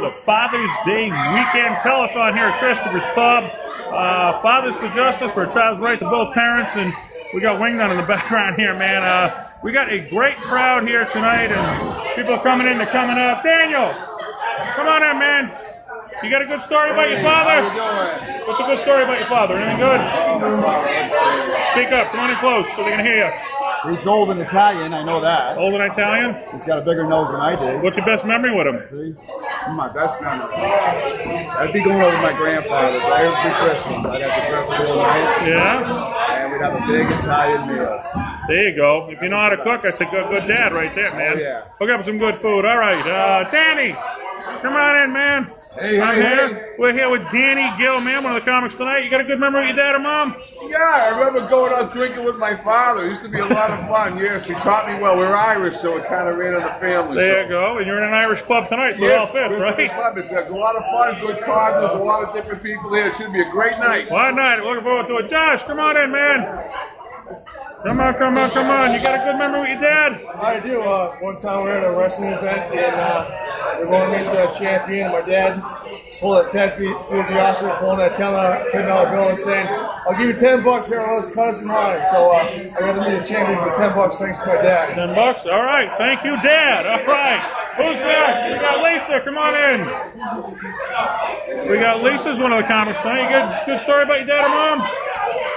the Father's Day weekend telethon here at Christopher's Pub. Fathers for Justice for a child's right to both parents, and we got Wingnut in the background here, man. We got a great crowd here tonight, and people are coming in, they're coming out. Daniel, come on in, man. You got a good story about your father? How you doing? What's a good story about your father? Anything good? Speak up. Come on in close so they can hear you. He's old and Italian, I know that. Old and Italian? He's got a bigger nose than I do. What's your best memory with him? See? My best memory. I'd be going over to my grandfather's every Christmas. I'd have to dress real nice. Yeah? And we'd have a big Italian meal. There you go. If you know how to cook, that's a good dad right there, man. Oh, yeah. Hook up some good food. All right. Danny, come on in, man. Hey, I'm here. hey. We're here with Danny Gill, man, one of the comics tonight. You got a good memory with your dad or mom? Yeah, I remember going out drinking with my father. It used to be a lot of fun. Yes, he taught me well. We're Irish, so it kind of ran in the family. There you go. And you're in an Irish pub tonight, so it all fits, right? Pub. It's a lot of fun, good causes, a lot of different people here. It should be a great night. One night. Looking forward to it. Josh, come on in, man. Come on, come on, come on. You got a good memory with your dad? I do. One time we were at a wrestling event, and we were going to meet the champion. My dad pulled a Ted DiBiase, pulling a $10 bill and saying, "I'll give you $10 for all those cutters and mine." So I got to meet a champion for $10 thanks to my dad. $10? All right. Thank you, Dad. All right. Who's next? We got Lisa. Come on in. We got Lisa's one of the comics tonight. You got a good story about your dad or mom?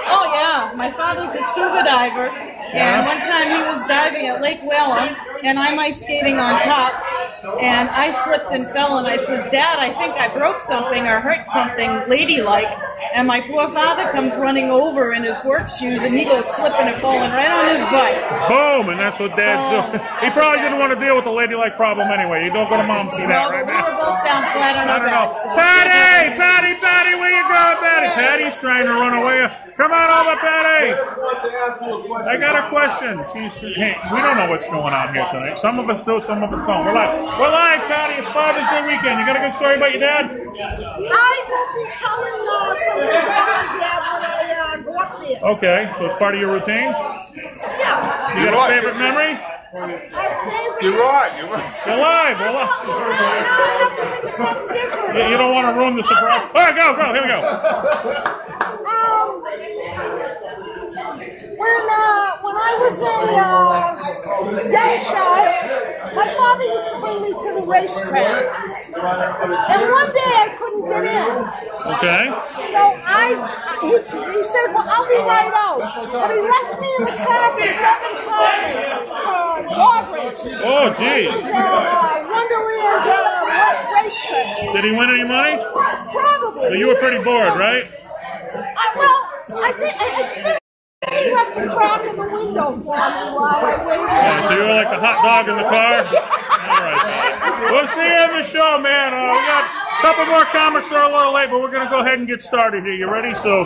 Oh yeah, my father's a scuba diver, and one time he was diving at Lake Whalum, and I'm ice skating on top, and I slipped and fell, and I says, "Dad, I think I broke something or hurt something ladylike," and my poor father comes running over in his work shoes, and he goes slipping and falling right on his butt. Boom, and that's what Dad's doing. He probably didn't want to deal with the ladylike problem anyway. You don't go to Mom and see that, right, We man? were both down flat on I our don't know. backs. So. Patty, where you going, Patty? Patty's trying to run away. Come on over, Patty. I got a question. Hey, we don't know what's going on here tonight. Some of us do, some of us don't. We're live, Patty. It's Father's Day weekend. You got a good story about your dad? I will be telling something about my dad when I go up there. Okay, so it's part of your routine? Yeah. You got a favorite memory? You're right. You're live. We're live. I have to think of something different. You don't want to ruin the surprise. All right, go. Here we go. When I was a young child, my father used to bring me to the racetrack. And one day I couldn't get in. Okay. So he said, "Well, I'll be right out." But he left me in the car for 7 cars, dog races. Oh, geez. Wonderland racetrack. Did he win any money? Probably. But you were pretty bored, right? I think he left a crack in the window for me while I waited. Yeah, so you were like the hot dog in the car? All right, man. We'll see you in the show, man. We got a couple more comics that are a little late, but we're going to go ahead and get started here. You ready? So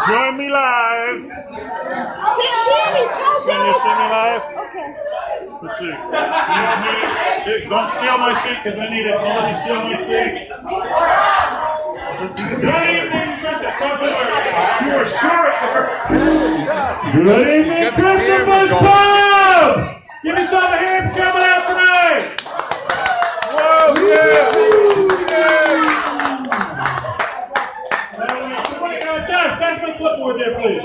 join me live. Can you see me live? Okay. Let's see. Don't steal my seat because I need it. Nobody steal my seat. Good evening, Christopher. You were sure it worked. Good evening, Christopher's Pub. Give me some hand coming out tonight. Whoa, yeah. Josh, back to the clipboard there, please.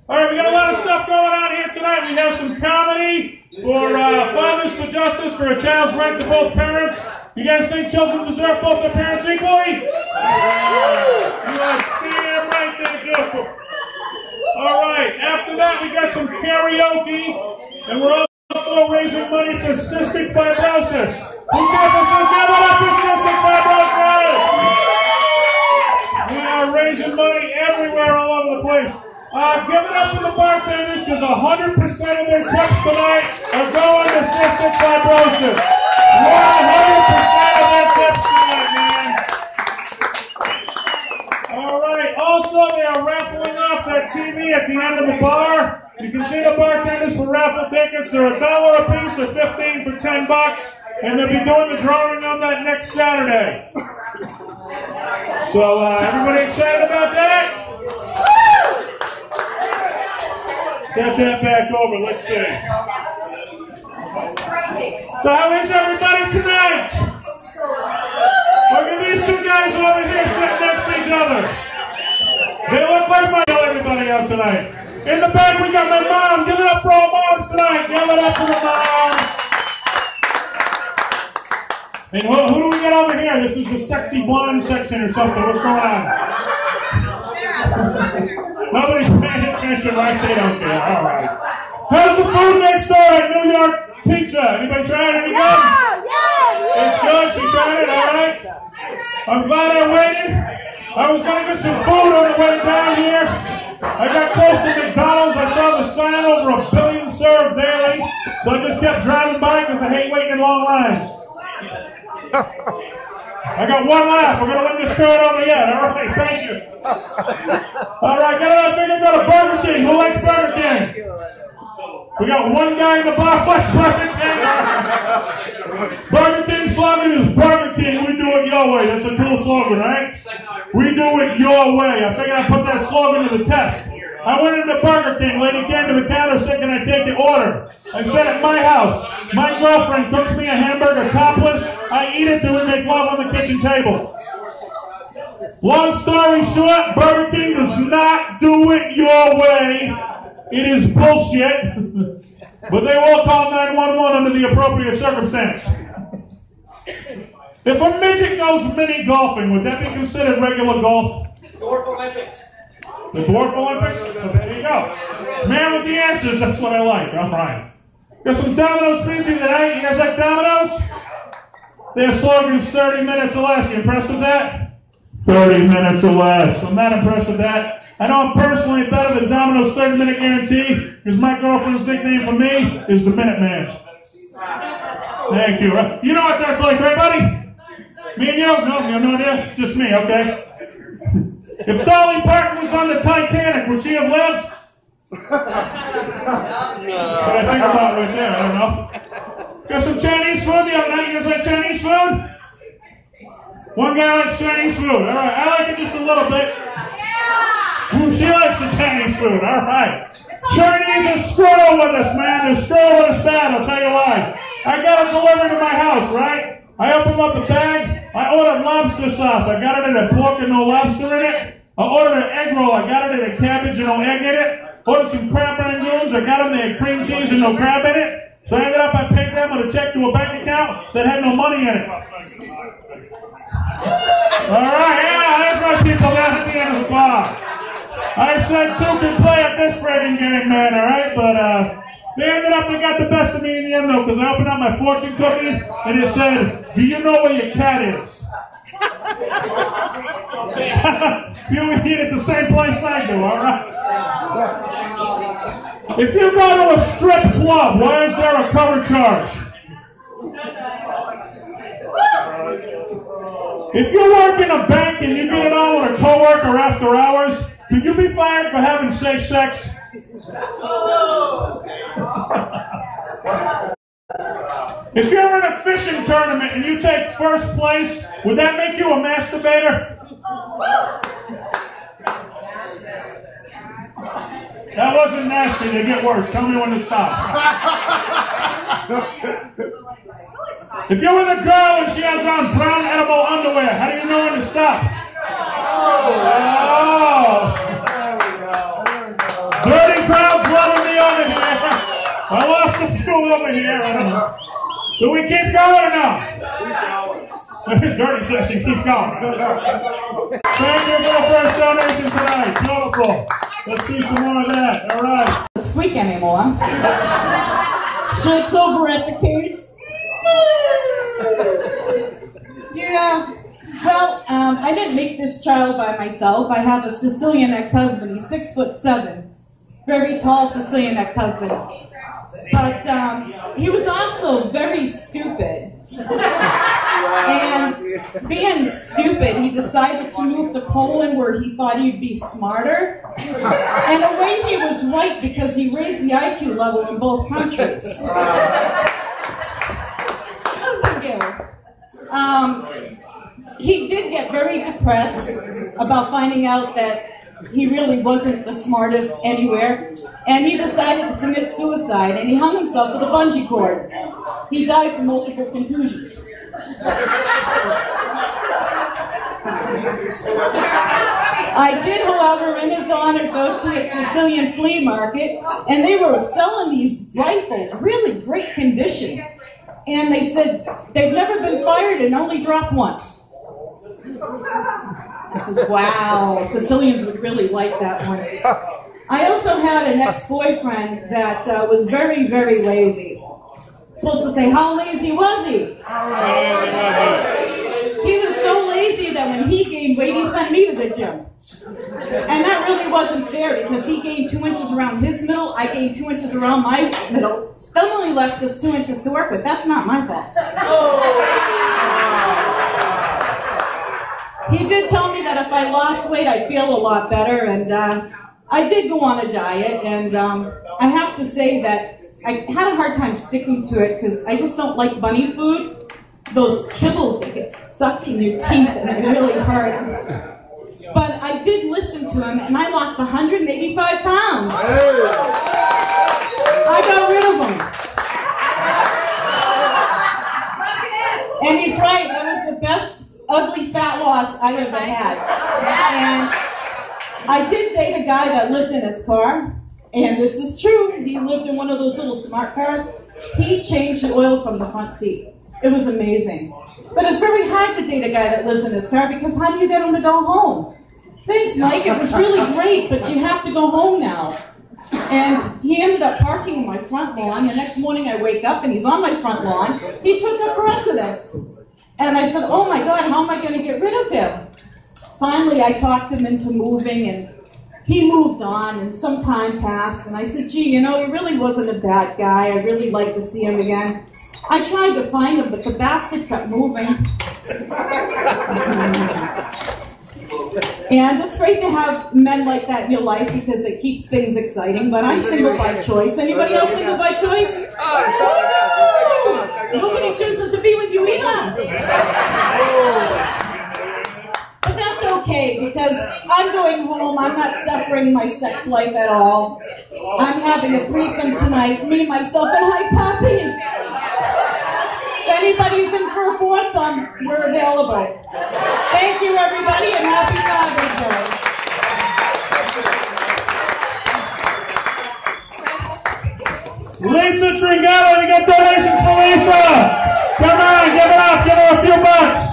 All right, we got a lot of stuff going on here tonight. We have some comedy for Fathers for Justice for a child's right to both parents. You guys think children deserve both their parents equally? You are damn right they do. All right, after that we got some karaoke, and we're also raising money for cystic fibrosis. Who's here for cystic fibrosis? We are raising money everywhere, all over the place. Give it up for the bartenders because 100% of their tips tonight are going to cystic fibrosis. 100% of their tips tonight, man. All right. Also, they are raffling off that TV at the end of the bar. You can see the bartenders for raffle tickets. They're $1 a piece or 15 for $10, and they'll be doing the drawing on that next Saturday. So, everybody excited about that? Set that back over. Let's see. So how is everybody tonight? guys over here sitting next to each other. They look like my everybody out tonight. In the back, we got my mom. Give it up for all moms tonight. Give it up for the moms. And who do we got over here? This is the sexy blonde section or something. What's going on? Nobody's paying attention, right? They don't care. All right. How's the food next door at New York Pizza? Anybody try it? Any good? Yeah. It's good. She tried it. All right. I'm glad I waited. I was going to get some food on the way down here. I got close to McDonald's. I saw the sign over 1 billion served daily. So I just kept driving by because I hate waiting in long lines. I got one laugh. We're going to win this tournament over yet. All right, thank you. All right, get out of here. Go to Burger King. Who likes Burger King? We got one guy in the bar who likes Burger King. Burger King slogan is Burger King. We do it your way. That's a cool slogan, right? We do it your way. I figured I'd put that slogan to the test. I went into Burger King. Lady came to the counter said, "Can I take your order?" I said, "At my house, my girlfriend cooks me a hamburger topless. I eat it till we make love on the kitchen table." Long story short, Burger King does not do it your way. It is bullshit. But they will call 911 under the appropriate circumstance. If a midget goes mini golfing, would that be considered regular golf? Dwarf Olympics. The Dwarf Olympics? There you go. Man with the answers, that's what I like. All right. Got some Domino's pizza tonight. You guys like Domino's? Their slogan's 30 minutes or less. You impressed with that? 30 minutes or less. I'm not impressed with that. I know I'm personally better than Domino's 30-minute guarantee because my girlfriend's nickname for me is the Minute Man. Thank you. You know what that's like, right, buddy? Me and you? No, you have no idea? It's just me, okay? If Dolly Parton was on the Titanic, would she have lived? What I think about right there, I don't know. Got some Chinese food the other night. You guys like Chinese food? One guy likes Chinese food. All right, I like it just a little bit. Ooh, she likes the Chinese food. All right. Chinese are screwing with us, man. They're screwing with us bad. I'll tell you why. I got it delivered to my house, right? I opened up the bag. I ordered lobster sauce. I got it in a pork and no lobster in it. I ordered an egg roll. I got it in a cabbage and no egg in it. Ordered some crab rangoons. I got them. They had cream cheese and no crab in it. So I ended up, I paid them with a check to a bank account that had no money in it. All right, yeah, there's my people down at the end of the bar. I said two can play at this friggin' game, man, all right? But they ended up, they got the best of me in the end, though, because I opened up my fortune cookie, and it said, "Do you know where your cat is?" You eat at the same place I do, all right? If you go to a strip club, why is there a cover charge? If you work in a bank and you get it on with a coworker after hours, could you be fired for having safe sex? If you're in a fishing tournament and you take first place, would that make you a masturbator? That wasn't nasty. They get worse. Tell me when to stop. If you're with a girl and she has on brown edible underwear, how do you know when to stop? Oh! Dirty crowd's loving me over here. I lost a few over here. I don't know. Do we keep going or no? Dirty section, keep going. Thank you for the first donation tonight. Beautiful. Let's see some more of that. All right. Squeak anymore. Shirt's over at the cage. Yeah. Well, I didn't make this child by myself. I have a Sicilian ex-husband. He's 6'7", very tall Sicilian ex-husband. But he was also very stupid. And being stupid, he decided to move to Poland where he thought he'd be smarter. And in a way, he was right because he raised the IQ level in both countries. He did get very depressed about finding out that he really wasn't the smartest anywhere, and he decided to commit suicide, and he hung himself with a bungee cord. He died from multiple contusions. I did, however, in his honor, go to a Sicilian flea market, and they were selling these rifles, really great condition. And they said they've never been fired and only dropped once. I said, wow, Sicilians would really like that one. I also had an ex-boyfriend that was very, very lazy. Supposed to say, how lazy was he? He was so lazy that when he gained weight, he sent me to the gym. And that really wasn't fair because he gained 2 inches around his middle, I gained 2 inches around my middle. That only left us 2 inches to work with. That's not my fault. He did tell me that if I lost weight, I'd feel a lot better, and I did go on a diet, and I have to say that I had a hard time sticking to it because I just don't like bunny food. Those kibbles that get stuck in your teeth and they really hurt. But I did listen to him, and I lost 185 pounds. I got rid of him. And he's right, that was the best ugly fat loss I ever had. And I did date a guy that lived in his car, and this is true. He lived in one of those little smart cars. He changed the oil from the front seat. It was amazing. But it's very hard to date a guy that lives in his car because how do you get him to go home? Thanks, Mike. It was really great, but you have to go home now. And he ended up parking on my front lawn. The next morning I wake up and he's on my front lawn. He took up residence. And I said, oh my God, how am I going to get rid of him? Finally, I talked him into moving, and he moved on, and some time passed. And I said, gee, you know, he really wasn't a bad guy. I'd really like to see him again. I tried to find him, but the bastard kept moving. And it's great to have men like that in your life because it keeps things exciting, but I'm single by choice. Anybody else single by choice? Nobody chooses to be with you either. But that's okay because I'm going home. I'm not suffering my sex life at all. I'm having a threesome tonight, me, myself, and Hi Poppy. If anybody's in for a foursome, we're available. Thank you, everybody, and happy Father's Day. Lisa Tringale, we got donations for Lisa. Come on, give it up, give her a few bucks.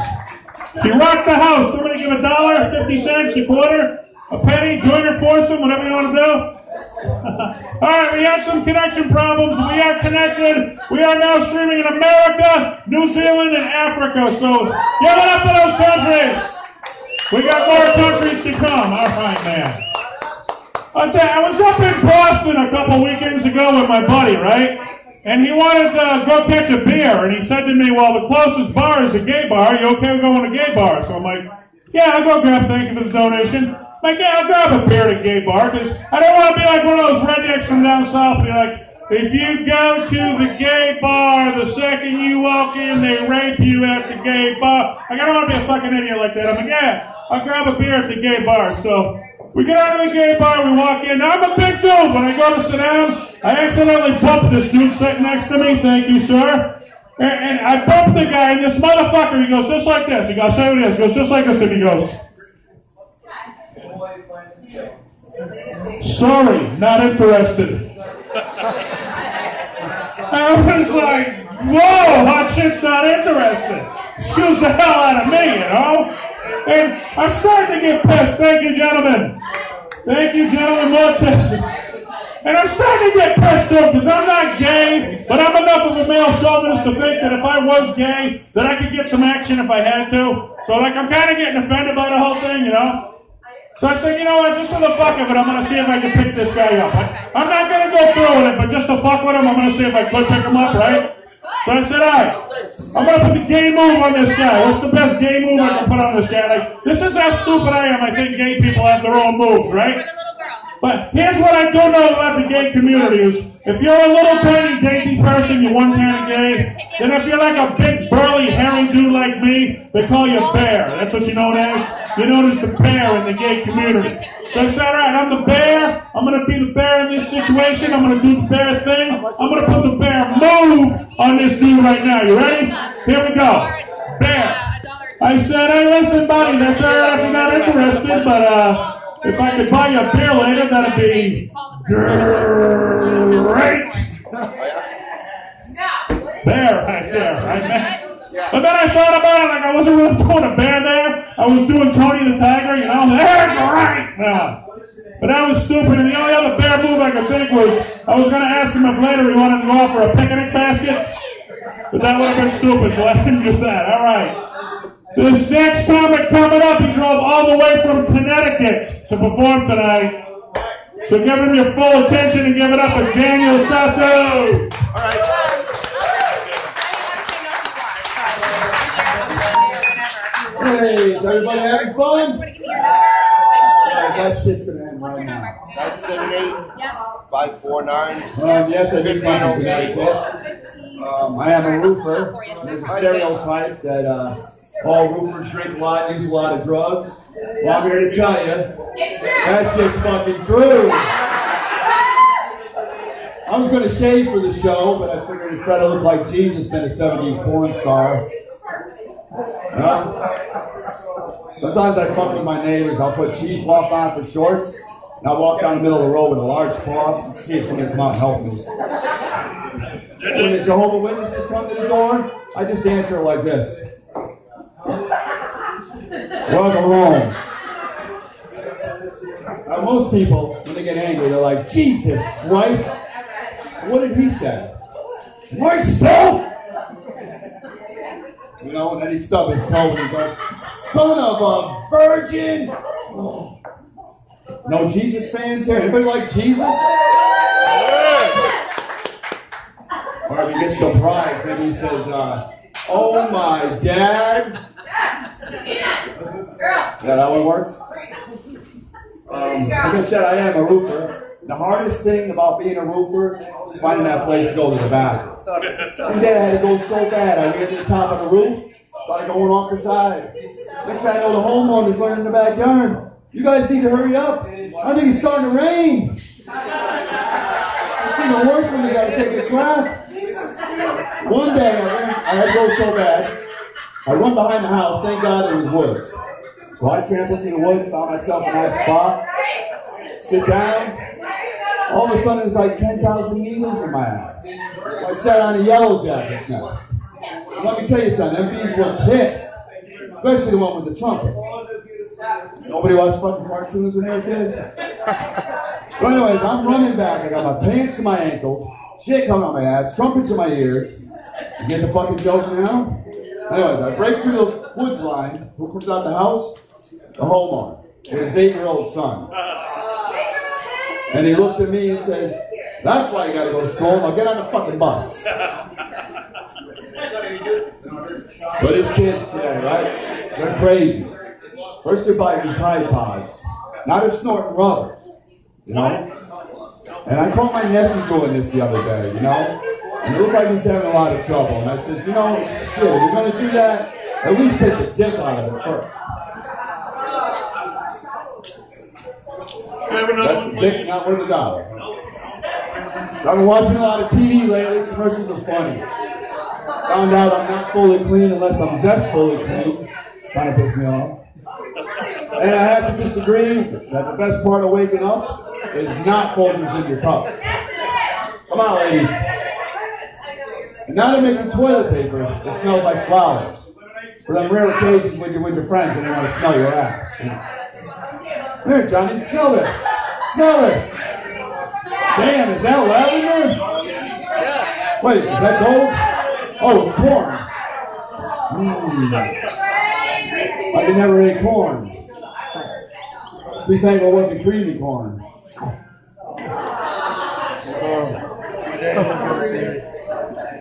She rocked the house. Somebody give $1, 50 cents, a quarter, a penny, join her foursome, whatever you want to do. All right, we had some connection problems. We are connected. We are now streaming in America, New Zealand, and Africa. So give it up for those countries. We got more countries to come. All right, man. I'll tell you, I was up in Boston a couple weekends ago with my buddy, right? And he wanted to go catch a beer. And he said to me, well, the closest bar is a gay bar. Are you okay with going to a gay bar? So I'm like, yeah, I'll go grab, thank you for the donation. Like, yeah, I'll grab a beer at a gay bar, because I don't want to be like one of those rednecks from down south and be like, if you go to the gay bar, the second you walk in, they rape you at the gay bar. Like, I don't want to be a fucking idiot like that. I'm like, yeah, I'll grab a beer at the gay bar. So we get out of the gay bar, we walk in. Now, I'm a big dude. When I go to sit down, I accidentally bump this dude sitting next to me. Thank you, sir. And I bump the guy, and this motherfucker, he goes just like this. He goes, say what it is. He goes just like this, and he goes, sorry, not interested. I was like, whoa, hot shit's not interested. Excuse the hell out of me, you know? And I'm starting to get pissed. Thank you, gentlemen. Thank you, gentlemen. More and I'm starting to get pissed too, because I'm not gay, but I'm enough of a male chauvinist to think that if I was gay, that I could get some action if I had to. So, like, I'm kind of getting offended by the whole thing, you know? So I said, you know what, just for the fuck of it, I'm going to see if I can pick this guy up. I'm not going to go through with it, but just to fuck with him, I'm going to see if I could pick him up, right? So I said, all right, I'm going to put the gay move on this guy. What's the best gay move I can put on this guy? Like, this is how stupid I am. I think gay people have their own moves, right? But here's what I do know about the gay community is, if you're a little tiny dainty person, you're one kind of gay. Then if you're like a big burly hairy dude like me, they call you bear. That's what you're known as. You're known as the bear in the gay community. So I said, all right, I'm the bear. I'm going to be the bear in this situation. I'm going to do the bear thing. I'm going to put the bear move on this dude right now. You ready? Here we go. Bear. I said, hey, listen, buddy, that's all right if you're not interested, but If I could buy you a beer later, that'd be great. Bear right there, right, man? But then I thought about it, like I wasn't really doing a bear there. I was doing Tony the Tiger, you know? There, great! No. But that was stupid, and the only other bear move I could think was, I was going to ask him if later he wanted to go out for a picnic basket, but that would have been stupid, so I didn't do that. All right. This next comic coming up, he drove all the way from Connecticut to perform tonight. So give him your full attention and give it up for Daniel Sasso. All right. Hey, is everybody having fun? That shit's gonna end right now. 978-549. Yes, I did come from Connecticut. I am a roofer. There's a stereotype that all roofers drink a lot, use a lot of drugs. Well, I'm here to tell you, that shit's fucking true. I was going to shave for the show, but I figured it's better to look like Jesus than a 70s porn star. Sometimes I fuck with my neighbors. I'll put cheesecloth on for shorts, and I'll walk down the middle of the road with a large cloth and see if someone can come out and help me. When the Jehovah's Witnesses come to the door, I just answer like this. Welcome home. Now, most people, when they get angry, they're like, Jesus Christ, what did he say? Myself! You know, and then he'd stub his toe and he'd go, son of a virgin! Oh. No Jesus fans here? Anybody like Jesus? Or if he gets surprised, maybe he says, oh my dad. Is that how it works? Like I said, I am a roofer. The hardest thing about being a roofer is finding that place to go to the bathroom. One day I had to go so bad, I ran to the top of the roof, started going off the side. Next thing I know, the homeowner's running in the backyard. You guys need to hurry up. I think it's starting to rain. It's even worse when you got to take a crap. One day I had to go so bad, I run behind the house, thank God it was woods. So I trampled through the woods, found myself a nice spot, sit down. All of a sudden, there's like 10,000 needles in my ass. I sat on a yellow jacket's nest. Let me tell you something, them bees were pissed. Especially the one with the trumpet. Nobody watched fucking cartoons when they were kids? So anyways, I'm running back. I got my pants to my ankles, shit coming on my ass, trumpets in my ears. You get the fucking joke now? Anyways, I break through the woods line. Who comes out the house? The homeowner. With his 8-year-old son. And he looks at me and says, that's why you gotta go to school. Now get on the fucking bus. But his kids today, right? They're crazy. First they're biting Tide Pods. Now they're snorting rubbers. You know? And I caught my nephew doing this the other day, you know? And it looked like he's having a lot of trouble. And I says, you know, shit, if you're gonna do that, at least take the dick out of it first. That's the dick's not worth a dollar. I've been watching a lot of TV lately. Commercials are funny. Found out I'm not fully clean unless I'm zestfully clean. Kind of pissed me off. And I have to disagree that the best part of waking up is not Folgers in your cup. Come on, ladies. And now they're making toilet paper that smells like flowers. For them rare occasions when you're with your friends and they want to smell your ass. Here, Johnny, smell this. Smell this. Damn, is that lavender? Wait, is that gold? Oh, it's corn. I never ate corn. Be thankful it wasn't creamy corn.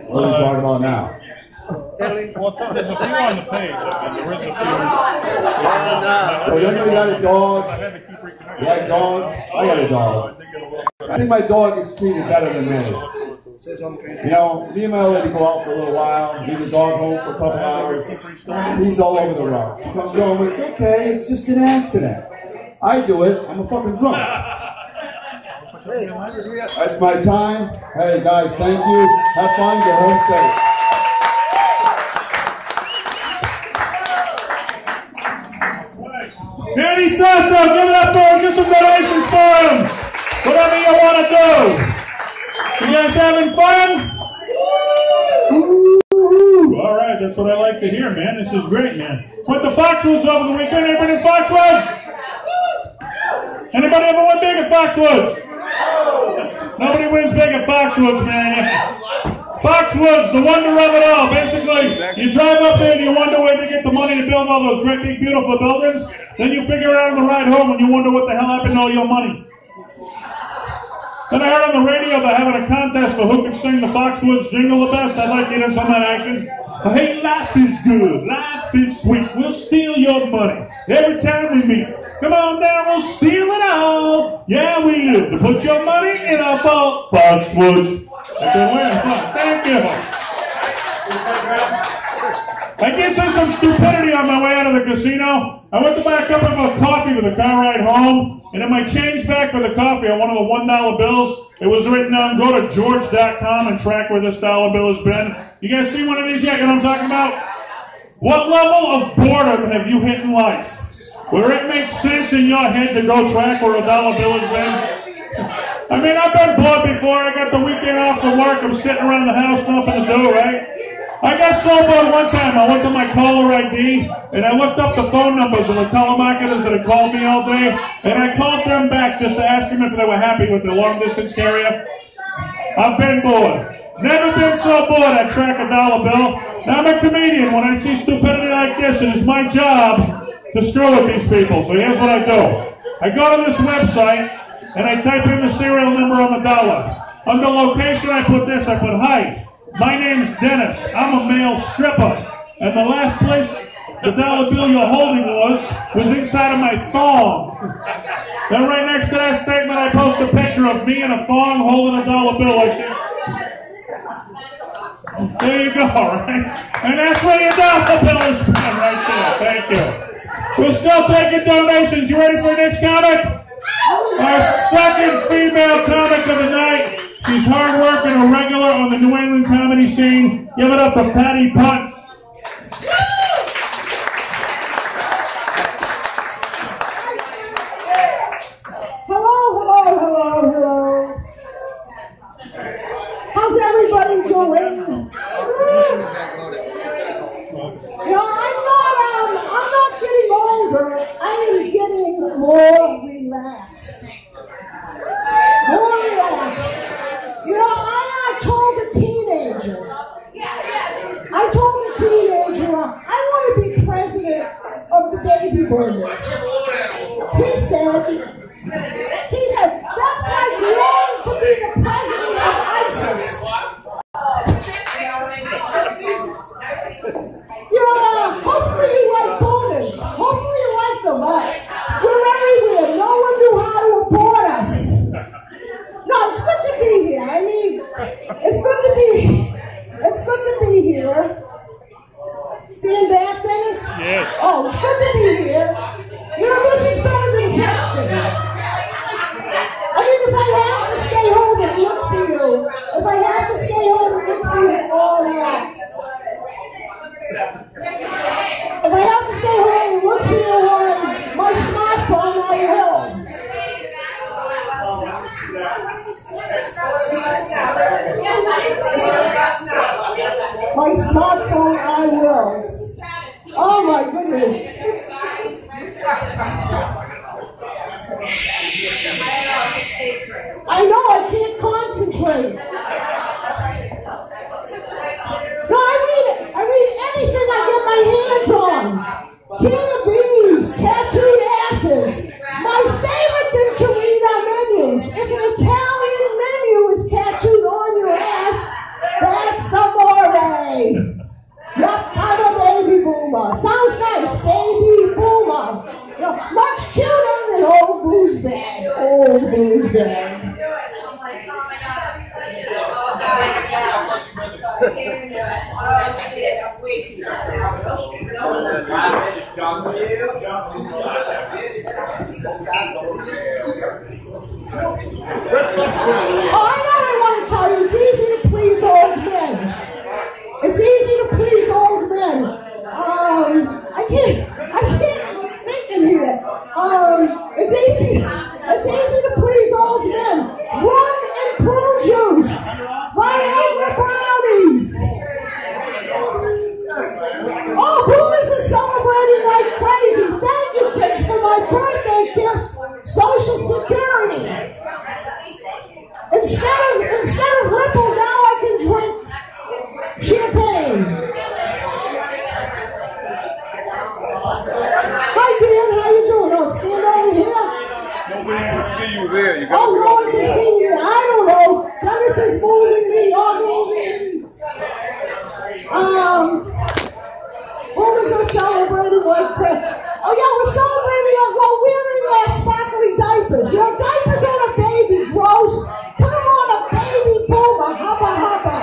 What are we talking about now? Well, there's a few on the page. There is a few. So anybody got a dog? You like dogs? I got a dog. I think my dog is treated better than me. You know, me and my old lady go out for a little while, leave the dog home for a couple hours. He's all over the road. She comes home and it's okay, it's just an accident. I do it, I'm a fucking drunk. That's my time. Hey guys, thank you. Have fun, get home safe. Danny Sasso, give it up for him. Get some donations for him. Whatever you want to do. You guys having fun? Ooh, all right, that's what I like to hear, man. This is great, man. Went to Foxwoods over the weekend. Anybody in Foxwoods? Anybody ever win big at Foxwoods? Nobody wins big at Foxwoods, man. Foxwoods, the wonder of it all. Basically, you drive up there and you wonder where they get the money to build all those great big beautiful buildings. Then you figure out on the ride home and you wonder what the hell happened to all your money. Then I heard on the radio they're having a contest for who can sing the Foxwoods jingle the best. I'd like to get in some of that action. Hey, life is good, life is sweet. We'll steal your money every time we meet. Come on down, we'll steal it all. Yeah, we live to put your money in our vault. Foxwoods. Thank you. I did see some stupidity on my way out of the casino. I went to buy a cup of coffee with a car ride home, and in my change bag for the coffee on one of the $1 bills, it was written down, go to George.com and track where this dollar bill has been. You guys see one of these yet? You know what I'm talking about? What level of boredom have you hit in life? Where it makes sense in your head to go track where a dollar bill has been? I mean, I've been bored before. I got the weekend off from work. I'm sitting around the house, nothing to do, right? I got so bored one time. I went to my caller ID, and I looked up the phone numbers of the telemarketers that had called me all day, and I called them back just to ask them if they were happy with their long-distance carrier. I've been bored. Never been so bored I track a dollar bill. Now, I'm a comedian. When I see stupidity like this, it is my job to screw with these people. So here's what I do. I go to this website, and I type in the serial number on the dollar. Under location, I put this. I put, hi, my name's Dennis. I'm a male stripper. And the last place the dollar bill you're holding was inside of my thong. Then right next to that statement, I post a picture of me in a thong holding a dollar bill like this. There you go, right? And that's where your dollar bill is from right there. Thank you. We're still taking donations. You ready for our next comic? Our second female comic of the night. She's hard-working, a regular on the New England comedy scene. Give it up for Patty Punch. Hello. How's everybody doing? I'm not getting older. I am getting more relaxed. More relaxed. You know, I told a teenager, I want to be president of the baby boomers. He said, that's like wanting to be the president of ISIS. Hopefully you like boomers. Hopefully you like them. We're everywhere. No one knew how to abort us. No, it's good to be here. I mean, it's good to be here. Stand back, Dennis? Yes. Oh, it's good to be here. You know, this is better than texting. I mean, if I have to stay home and look for you, all night. If I have to stay home and look for you on my smartphone, I will. My smartphone, I will. Oh my goodness. I know, I can't concentrate. No, I read anything I get my hands on. Can of beans, tattooed asses. My favorite thing to read are menus. If an Italian menu is tattooed on your ass, that's amore. Yup, I'm a baby boomer. Sounds nice, baby boomer. You know, much cuter than old booze bag. Old booze bag. I want to tell you, it's easy to please old men. It's easy to please old men. I can't think in here. like crazy. Oh yeah, we're celebrating it while wearing sparkly diapers. You know, diapers on a baby, gross. Put them on a baby boomer, hubba hubba.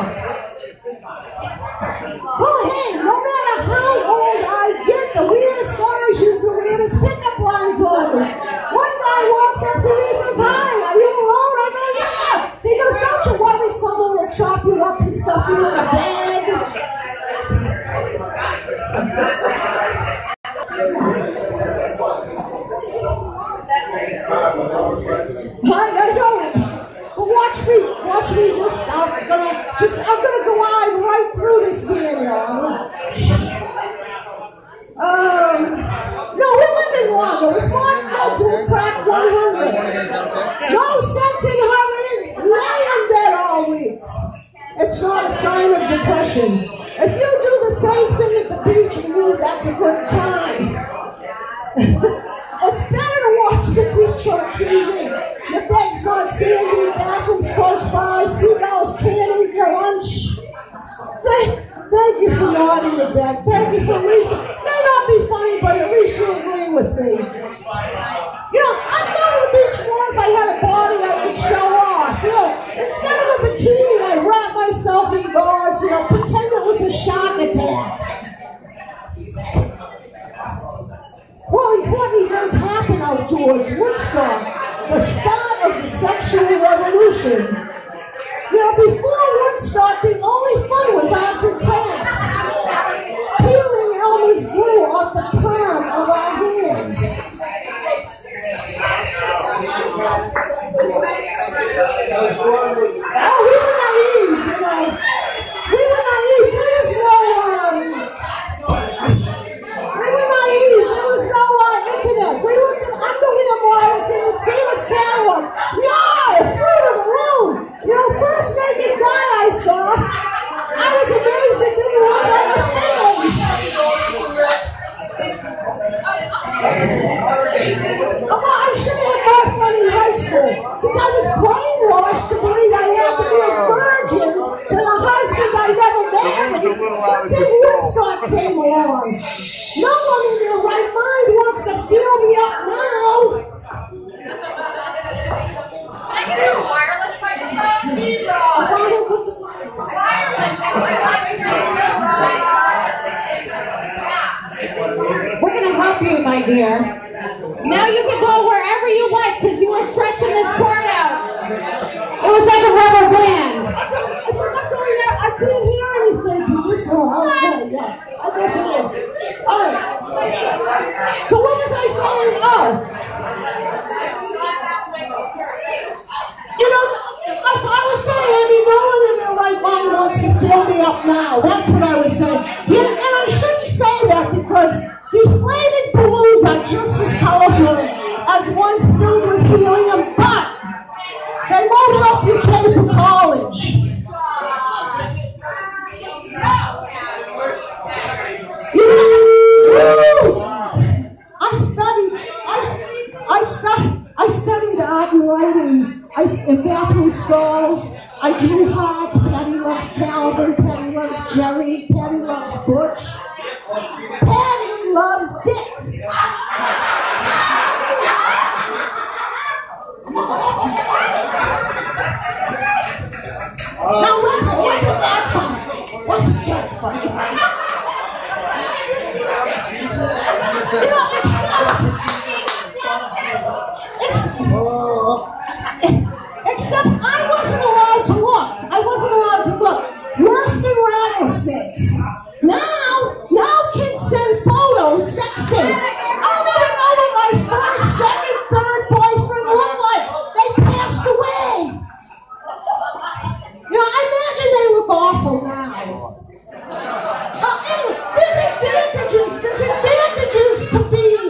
Well, hey, no matter how old I get, the weirdest guys use the weirdest pickup lines on me. One guy walks up to me and says, "Hi, are you alone?" I go, "Yeah." He goes, "Don't you worry, someone will chop you up and stuff you in a bag." I know it. But watch me I'm gonna glide right through this here, y'all. No, we're living longer. We're 5 months, we'll crack 100. No sense in hurrying. Lay in bed all week. It's not a sign of depression. If you do the same thing at the beach and you, that's a good time. It's better to watch the beach on TV. Your bed's not sandy, bathroom's close by, seagulls canning your lunch. Thank you for nodding your bed. Thank you for at least, may not be funny, but at least you agree with me. You know, I'd go to the beach more if I had a body I could show off. You know, instead of a bikini, I wrap myself in gauze, you know, pretend it was a shark attack. Well, important events happen outdoors. Woodstock, the start of the sexual revolution. You know, before Woodstock, the only fun was arts and crafts. Peeling Elmer's glue off the palm of our hands. Oh, we were naive, you know. We were naive. There was no, internet. We looked at underwear models in the Sears catalog. No! Fruit of the loom! You know, first naked guy I saw, I was amazed it didn't look like a thing. Oh, I should have had more fun in high school. Since I was brainwashed to believe I had to be a virgin and a husband I never married, the big Woodstock came along. No one in their right mind wants to feel me up now. We're going to help you, my dear. Now you can go wherever you like because you were stretching this part out. It was like a rubber band. I couldn't hear anything. I guess it is. All right. So what was I saying? Oh. You know, I was saying, I mean, no one in their right mind wants to fill me up now. That's what I was saying. Yeah, and I shouldn't say that because deflated balloons are just as colorful as ones filled with helium, but they won't help you pay for college. I studied art and writing. In bathroom stalls, I drew hearts. Patty loves Calvin. Patty loves Jerry. Patty loves Butch. Patty loves Dick. Now wasn't that funny? Wasn't that funny? You know, except I wasn't allowed to look. I wasn't allowed to look. Worse than rattlesnakes. Now kids send photos, sexting. I'll never know what my first, second, third boyfriend looked like. They passed away. You know, I imagine they look awful now. Anyway, there's advantages to being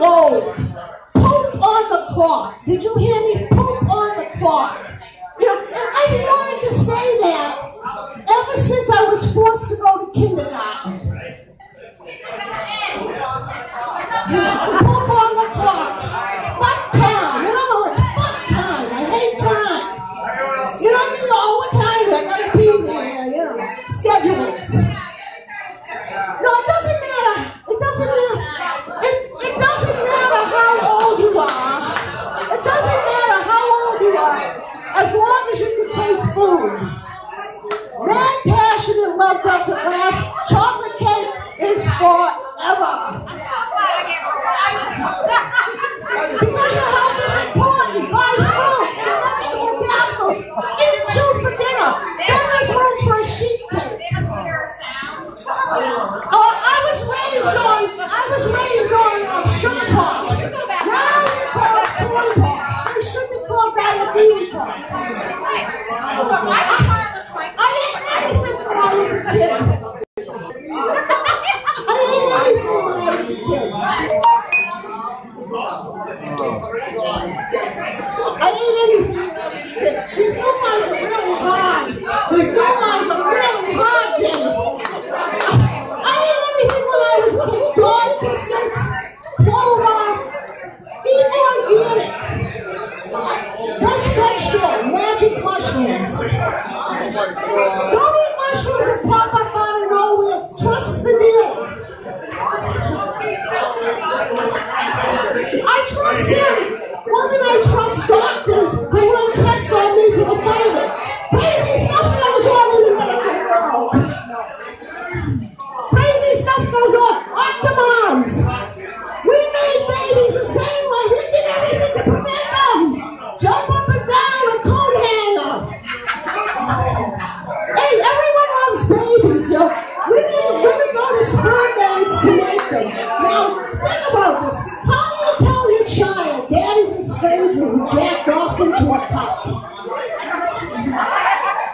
what popped.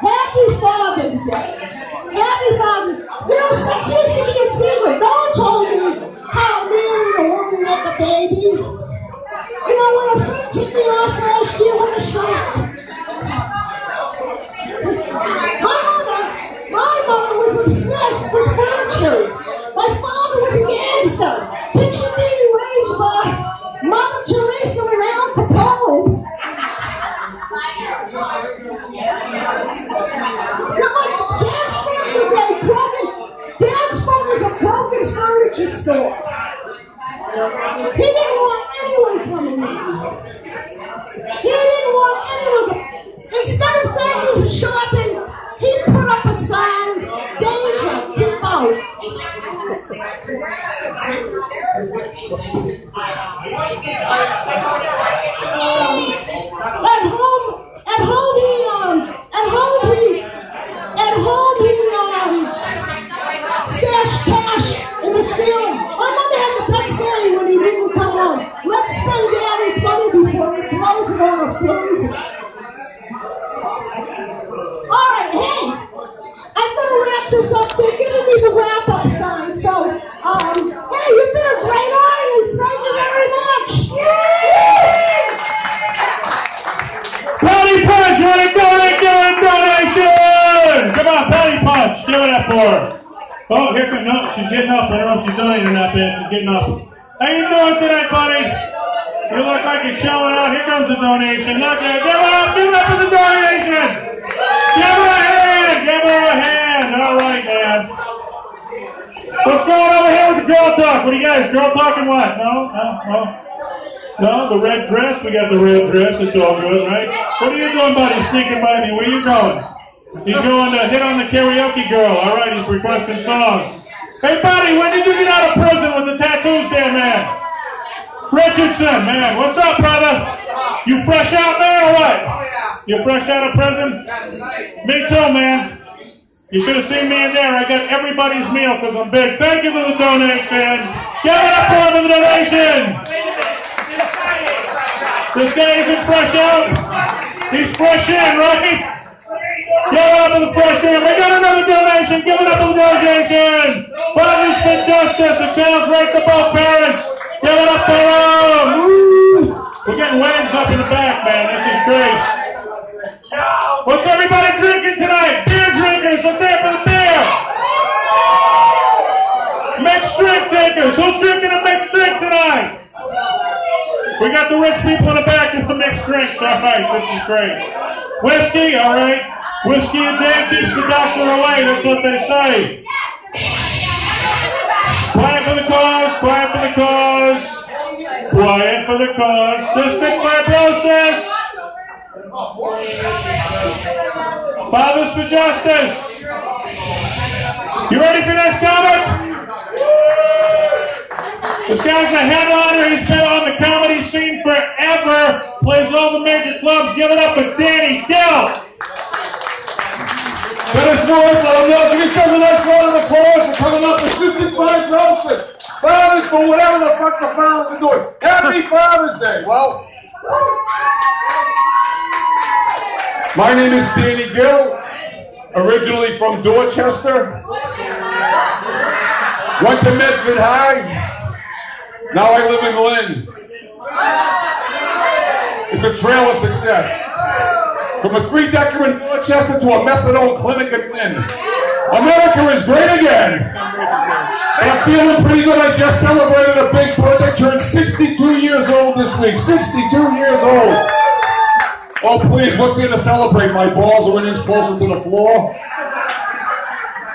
Happy Father's Day. Happy Father's Day. You know, sex used to be a secret. No one told me how married a woman with a baby. You know, when a friend took me off last year with a shock. My mother was obsessed with furniture. My father was a gangster. Picture being raised by Mother Teresa and Al Capone. Dad's firm was a broken furniture store. He didn't want anyone coming in. He didn't want anyone coming. Instead of thank you for shopping, he put up a sign, danger, keep out. At home he stashed cash in the ceiling. My mother had the best saying when he didn't come home. Let's spend Daddy's money before he blows it on a flimsy. All right, hey, I'm going to wrap this up. They're giving me the wrap-up sign. So, hey, you've been a great audience. Thank you very much. Patty Punch, you want to donate? Give her a donation! Come on, Patty Punch, give it up for her. Oh, here comes, no, she's getting up. I don't know if she's donating or not, man. She's getting up. How you doing tonight, buddy? You look like you're showing out. Here comes the donation. Look at it. Give it up for the donation. Give her a hand. Give her a hand. All right, man. What's going over here with the girl talk? What do you guys, girl talking what? No? No, the red dress? We got the red dress. It's all good, right? What are you doing, buddy? Sneaking by me. Where are you going? He's going to hit on the karaoke girl. All right, he's requesting songs. Hey, buddy, when did you get out of prison with the tattoos there, man? Richardson, man. What's up, brother? You fresh out, man, or what? You fresh out of prison? Me too, man. You should have seen me in there. I got everybody's meal because I'm big. Thank you for the donation. Give it up for him for the donation. This guy isn't fresh out. He's fresh in, right? Give it up for the fresh in. We got another donation. Give it up for the donation. Fathers for Justice. A child's right to both parents. Give it up for them. Woo. We're getting waves up in the back, man. This is great. What's everybody drinking tonight? Beer drinkers. Let's hear it for the beer. Mixed drink drinkers. Who's drinking a mixed drink tonight? We got the rich people in the back with the mixed drinks. All right, this is great. Whiskey, all right. Whiskey a day keeps the doctor away. That's what they say. Quiet for the cause. Quiet for the cause. Quiet for the cause. Cystic fibrosis. Fathers for Justice. You ready for this comic? This guy's a headliner. He's been on the comedy scene forever. Plays all the major clubs. Give it up for Danny Gill. Dennis Wirth, let him know. Give yourselves a nice round of applause for coming up with Cystic Fibrosis. Fathers for whatever the fuck the fathers are doing. Happy Father's Day. Well, my name is Danny Gill, originally from Dorchester. Went to Medford High. Now I live in Lynn. It's a trail of success. From a 3-decker in Dorchester to a methadone clinic in Lynn. America is great again. And I'm feeling pretty good. I just celebrated a big birthday. Turned 62 years old this week. 62 years old. Oh, please, what's there to celebrate? My balls are an inch closer to the floor.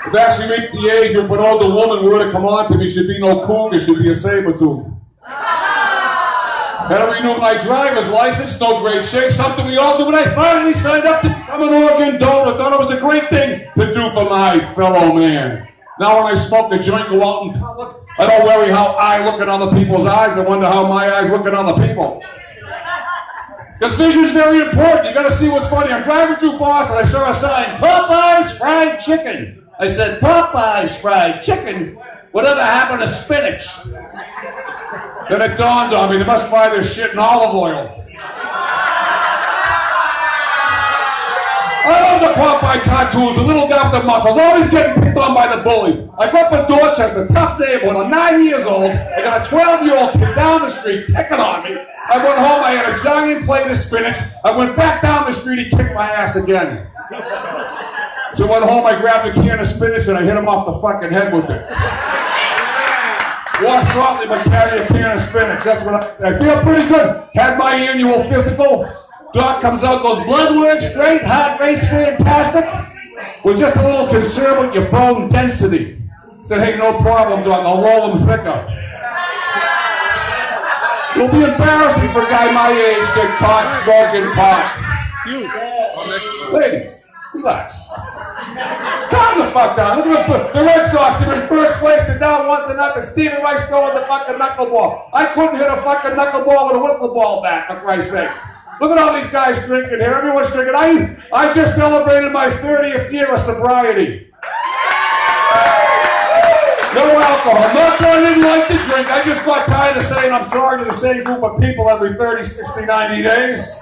I've actually reached the age where if an older woman were to come on to me, should be no cougar, should be a saber-tooth. Had to renew my driver's license, no great shape, something we all do, and I finally signed up to become an organ donor. Thought it was a great thing to do for my fellow man. Now when I smoke a joint, go out in public, I don't worry how I look at other people's eyes, I wonder how my eyes look at other people. Because vision is very important, you gotta see what's funny. I'm driving through Boston, I saw a sign, Popeye's Fried Chicken. I said, Popeye's Fried Chicken? Whatever happened to spinach? Then it dawned on me, they must fry their shit in olive oil. I love the Popeye cartoons, the little guy with the muscles, always getting picked on by the bully. I grew up in Dorchester, tough neighborhood. I'm 9 years old. I got a 12-year-old kid down the street picking on me. I went home, I had a giant plate of spinach. I went back down the street, he kicked my ass again. So I went home, I grabbed a can of spinach and I hit him off the fucking head with it. Wash softly, but carry a can of spinach. That's what I feel pretty good. Had my annual physical. Doc comes out, goes, blood works great, heart rate's fantastic. We're just a little concerned with your bone density. Said, hey, no problem, Doc, I'll roll them thicker. It'll be embarrassing for a guy my age to get caught smoking pot. Ladies, relax. Calm the fuck down. Look at the Red Sox, they're in first place, they're down 1-0. Steven Wright's throwing the fucking knuckleball. I couldn't hit a fucking knuckleball with a wiffle ball bat, for Christ's sakes. Look at all these guys drinking here. Everyone's drinking. I just celebrated my 30th year of sobriety. No alcohol. Not that I didn't like to drink. I just got tired of saying I'm sorry to the same group of people every 30, 60, 90 days.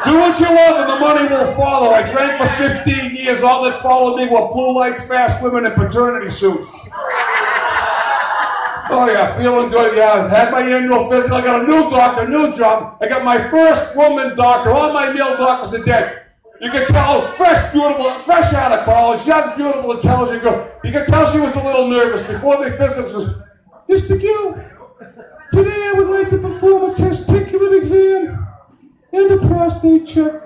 Do what you love and the money will follow. I drank for 15 years. All that followed me were blue lights, fast women, and paternity suits. Oh yeah, feeling good, yeah. Had my annual physical. I got a new doctor, new job. I got my first woman doctor. All my male doctors are dead. You can tell, fresh, beautiful, fresh out of college, young, beautiful, intelligent girl. You can tell she was a little nervous. Before they visited, she goes, Mr. Gill, today I would like to perform a testicular exam and a prostate check.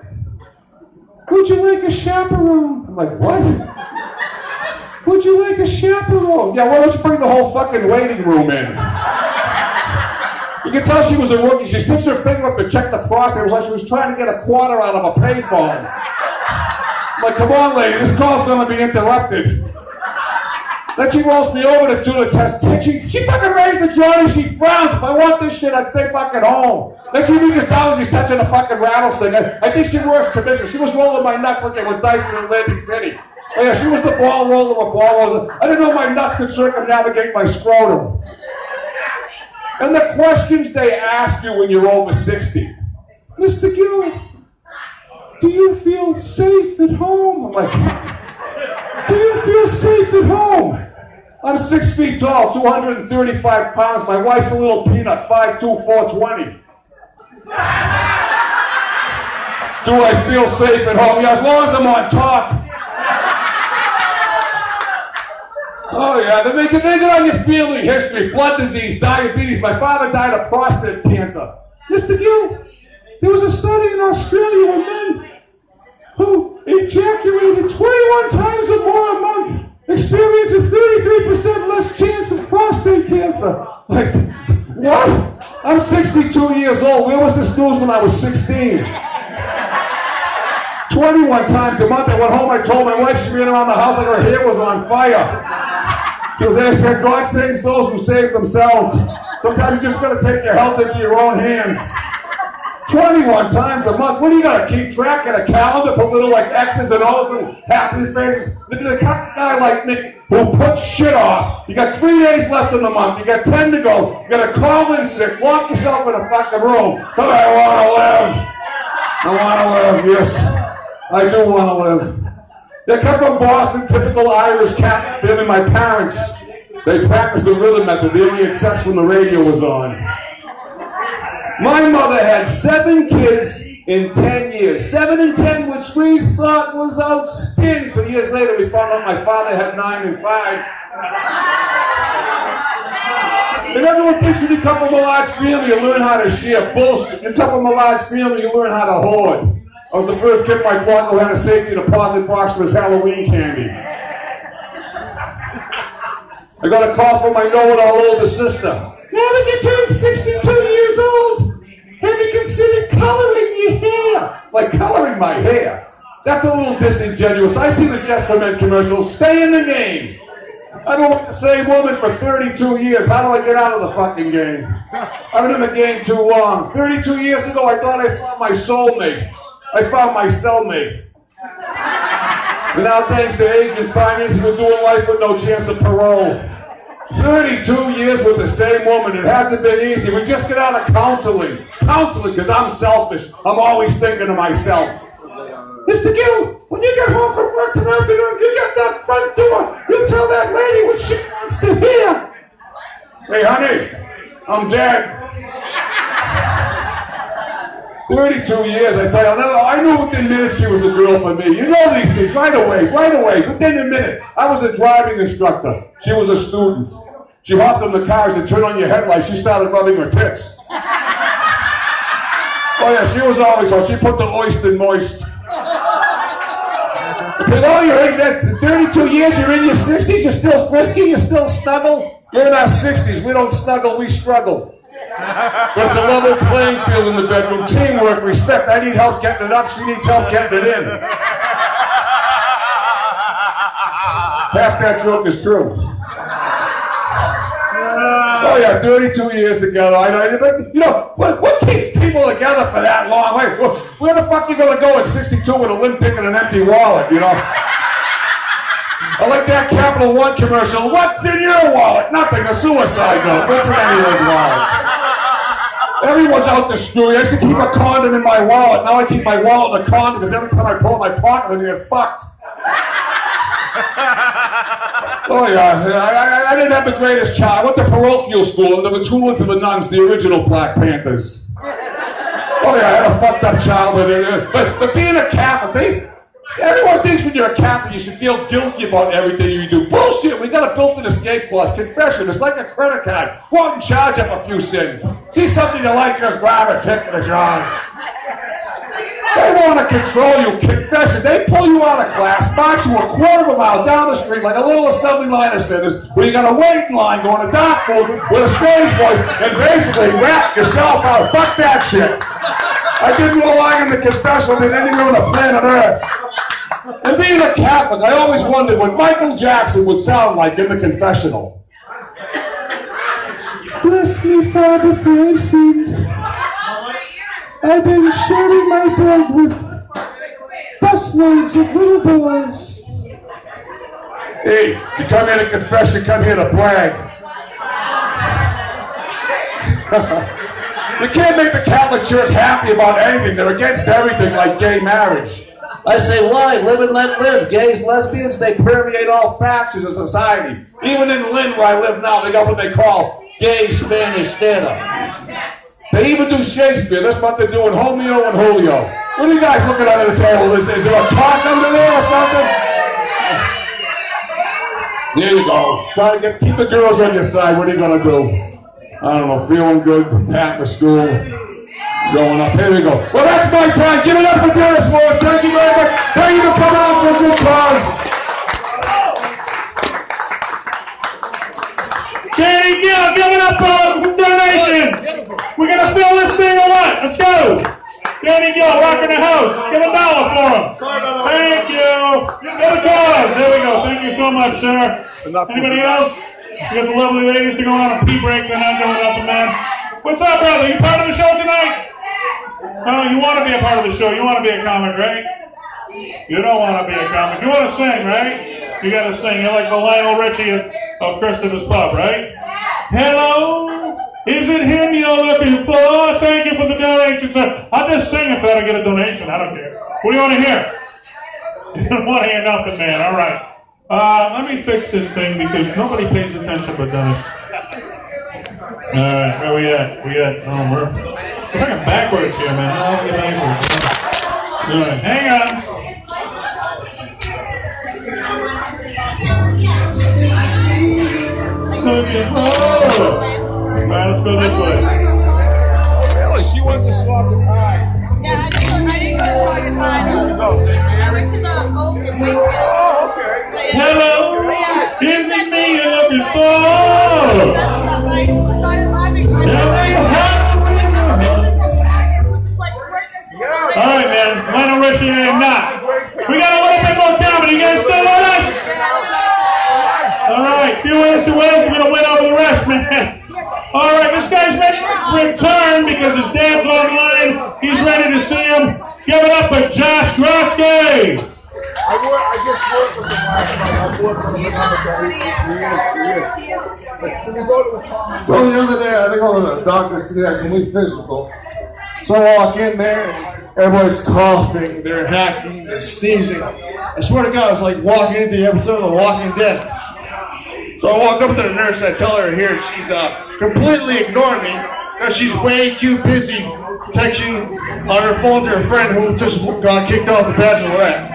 Would you like a chaperone? I'm like, what? Would you like a chaperone? Yeah, why don't you bring the whole fucking waiting room in? You can tell she was a rookie. She sticks her finger up to check the prostate. It was like she was trying to get a quarter out of a payphone. I'm like, come on, lady, this call's gonna be interrupted. Then she rolls me over to do the test. She fucking raised the jaw and she frowns. If I want this shit, I'd stay fucking home. Then she reaches down and she's touching a fucking rattlesnake. I think she works commission. She was rolling my nuts like they were dice in Atlantic City. Oh yeah, she was the ball roller with ball rollers. I didn't know my nuts could circumnavigate my scrotum. And the questions they ask you when you're over 60. Mr. Gill, do you feel safe at home? I'm like, do you feel safe at home? I'm 6 feet tall, 235 pounds. My wife's a little peanut, 5'2", 420. Do I feel safe at home? Yeah, as long as I'm on top. Oh yeah, they get on your family history, blood disease, diabetes. My father died of prostate cancer. Mr. Gill, there was a study in Australia where men who ejaculated 21 times or more a month experience a 33% less chance of prostate cancer. Like, what? I'm 62 years old. Where was this news when I was 16? 21 times a month. I went home, I told my wife, she ran around the house like her hair was on fire. She said, God saves those who save themselves. Sometimes you just got to take your health into your own hands. 21 times a month. What do you got to keep track in a calendar? Put little like X's and O's and happy faces. Look at a guy like me who puts shit off. You got 3 days left in the month. You got 10 to go. You got to call in sick. Lock yourself in a fucking room. But I want to live. I want to live. Yes, I do want to live. They come from Boston, typical Irish Catholic family. My parents, they practiced the rhythm method. They only had sex when the radio was on. My mother had 7 kids in 10 years. 7 and 10, which we thought was outstanding. 2 years later, we found out my father had 9 and 5. And everyone thinks when you come from a large family, you learn how to share. Bullshit. You come from a large family, you learn how to hoard. I was the first kid in my block who had a safety deposit box for his Halloween candy. I got a call from my know-it-all older sister. Now that you turned 62 years old, have you considered coloring your hair? Like coloring my hair? That's a little disingenuous. I see the Just for Men commercials. Stay in the game. I've been with the same woman for 32 years. How do I get out of the fucking game? I've been in the game too long. 32 years ago, I thought I found my soulmate. I found my cellmate. And now, thanks to age and finances, we're doing life with no chance of parole. 32 years with the same woman. It hasn't been easy. We just get out of counseling. Counseling, because I'm selfish. I'm always thinking of myself. Mr. Mr. Gill, when you get home from work tonight, you get that front door. You tell that lady what she wants to hear. Hey, honey, I'm dead. 32 years, I tell you. I knew within minutes she was the girl for me. You know these things right away, within a minute. I was a driving instructor. She was a student. She hopped in the cars and turned on your headlights. She started rubbing her tits. Oh yeah, she was always on. She put the oyster in moist. But oh, you're in that 32 years, you're in your 60s, you're still frisky, you still snuggle. You're in our 60s, we don't snuggle, we struggle. But it's a level playing field in the bedroom. Teamwork, respect. I need help getting it up, she needs help getting it in. Half that joke is true. Oh yeah, 32 years together. You know, what keeps people together for that long? Wait, where the fuck you gonna go at 62 with a limp dick and an empty wallet, you know? I like that Capital One commercial. What's in your wallet? Nothing, a suicide note. What's in anyone's wallet? Everyone's out to screw you. I used to keep a condom in my wallet. Now I keep my wallet in a condom because every time I pull my pocket, I'm gonna get fucked. Oh yeah, I didn't have the greatest child. I went to parochial school under the Two to the Nuns, the original Black Panthers. Oh yeah, I had a fucked up childhood. But being a Catholic, everyone thinks when you're a Catholic you should feel guilty about everything you do. Bullshit, we got a built-in escape clause. Confession, it's like a credit card. Go out and charge up a few sins. See something you like, just grab a tip and it's yours. They want to control you. Confession. They pull you out of class, march you a quarter of a mile down the street like a little assembly line of sinners where you got a waiting line going to dark mode with a strange voice and basically rap yourself out. Fuck that shit. I didn't belong in the confessional than anywhere on the planet Earth. And being a Catholic, I always wondered what Michael Jackson would sound like in the confessional. Bless me, Father, for I've sinned. I've been sharing my bed with busloads of little boys. Hey, you come here to confess, you come here to brag. You can't make the Catholic Church happy about anything. They're against everything like gay marriage. I say, why? Live and let live. Gays, lesbians, they permeate all factions of society. Even in Lynn, where I live now, they got what they call gay Spanish theater. They even do Shakespeare. That's what they're doing, Romeo and Julio. What are you guys looking under the table? Is there a talk under there or something? There you go. Try to keep the girls on your side. What are you going to do? I don't know, feeling good, packed to school, going up. Here we go. Well, that's my time. Give it up for Dennis Ward. Thank you very much. Thank you for coming out for a good cause. Danny Gill, give it up for some donations. We're going to fill this thing or what? Let's go. Danny Gill, rocking the house. Give $1 for him. Thank you. For the cause. There we go. Thank you so much, sir. Anybody else? You got the lovely ladies to go on a pee break. They're not doing nothing, man. What's up, brother? You part of the show tonight? Oh, you want to be a part of the show. You want to be a comic, right? You don't want to be a comic. You want to sing, right? You got to sing. You're like the Lionel Richie of Christopher's Pub, right? Hello? Is it him you're looking for? Thank you for the donation, sir. I'll just sing if that'll get a donation. I don't care. What do you want to hear? You don't want to hear nothing, man. All right. Let me fix this thing because nobody pays attention but Dennis. All right. Where we at? We're fucking backwards here, man. I'll get backwards. All right. Hang on. All right, let's go this way. Really? She went to slot this high. Yeah, I didn't go to August high. I went to the Oak in Wakefield. Oh, okay. Hello? Is it me you're looking for? All right, man. Lionel Richie and not. We got a little bit more comedy. You guys still with us? All right. Few innocent ways. We're going to win over the rest, man. All right. This guy's making his return because his dad's online. He's ready to see him. Give it up for Josh Groske. I just worked with him last night. I've worked with him for So the other day, I had to go to the doctor to get a complete physical. So I walk in there, and Everybody's coughing, they're hacking, they're sneezing. I swear to God, it's like walking into the episode of The Walking Dead. So I walk up to the nurse and I tell her here she's completely ignoring me because she's way too busy texting on her phone to her friend who just got kicked off The Bachelorette.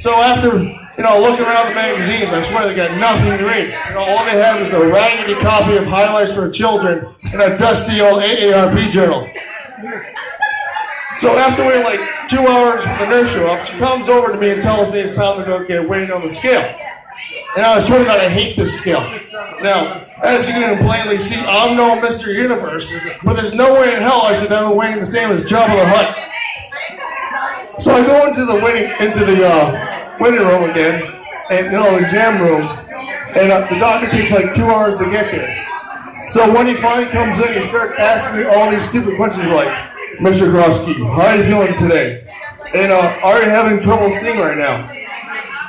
So after, looking around the magazines, I swear they got nothing to read. All they have is a raggedy copy of Highlights for Children and a dusty old AARP journal. So after waiting like 2 hours for the nurse to show up, she comes over to me and tells me it's time to go get weighed on the scale. And I swear to God, I hate this scale. Now, as you can plainly see, I'm no Mr. Universe, but there's no way in hell I should have a weighing the same as Jabba the Hutt. So I go into the waiting room again, and the exam room, and the doctor takes like 2 hours to get there. So when he finally comes in, he starts asking me all these stupid questions like, Mr. Grosky, how are you feeling today? And are you having trouble seeing right now?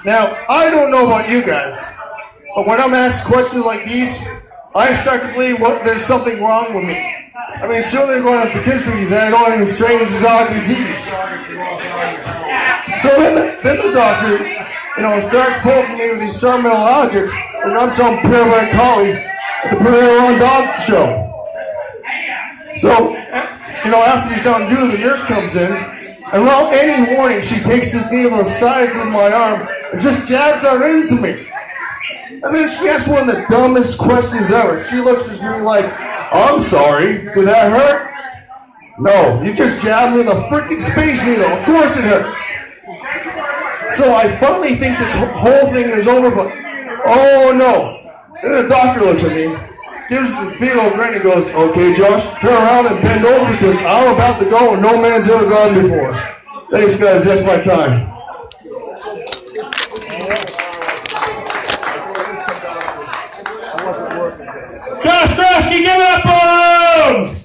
Now, I don't know about you guys, but when I'm asked questions like these, I start to believe there's something wrong with me. I mean, soon they're going up to kids with me that I don't even strange as I disease. So then the doctor, starts poking me with these terminal objects, and I'm some purebred collie at the Prairie Dog Show. So, after he's done doing, the nurse comes in, and without any warning, she takes this needle the size of my arm and just jabs it into me. And then she asks one of the dumbest questions ever. She looks at me like, I'm sorry, did that hurt? No, you just jabbed me with a freaking space needle. Of course it hurt. So I finally think this whole thing is over, but oh no. Then the doctor looks at me, gives this big old grin and goes, okay, Josh, turn around and bend over because I'm about to go and no man's ever gone before. Thanks, guys. That's my time. Josh Grosky, give it up for him!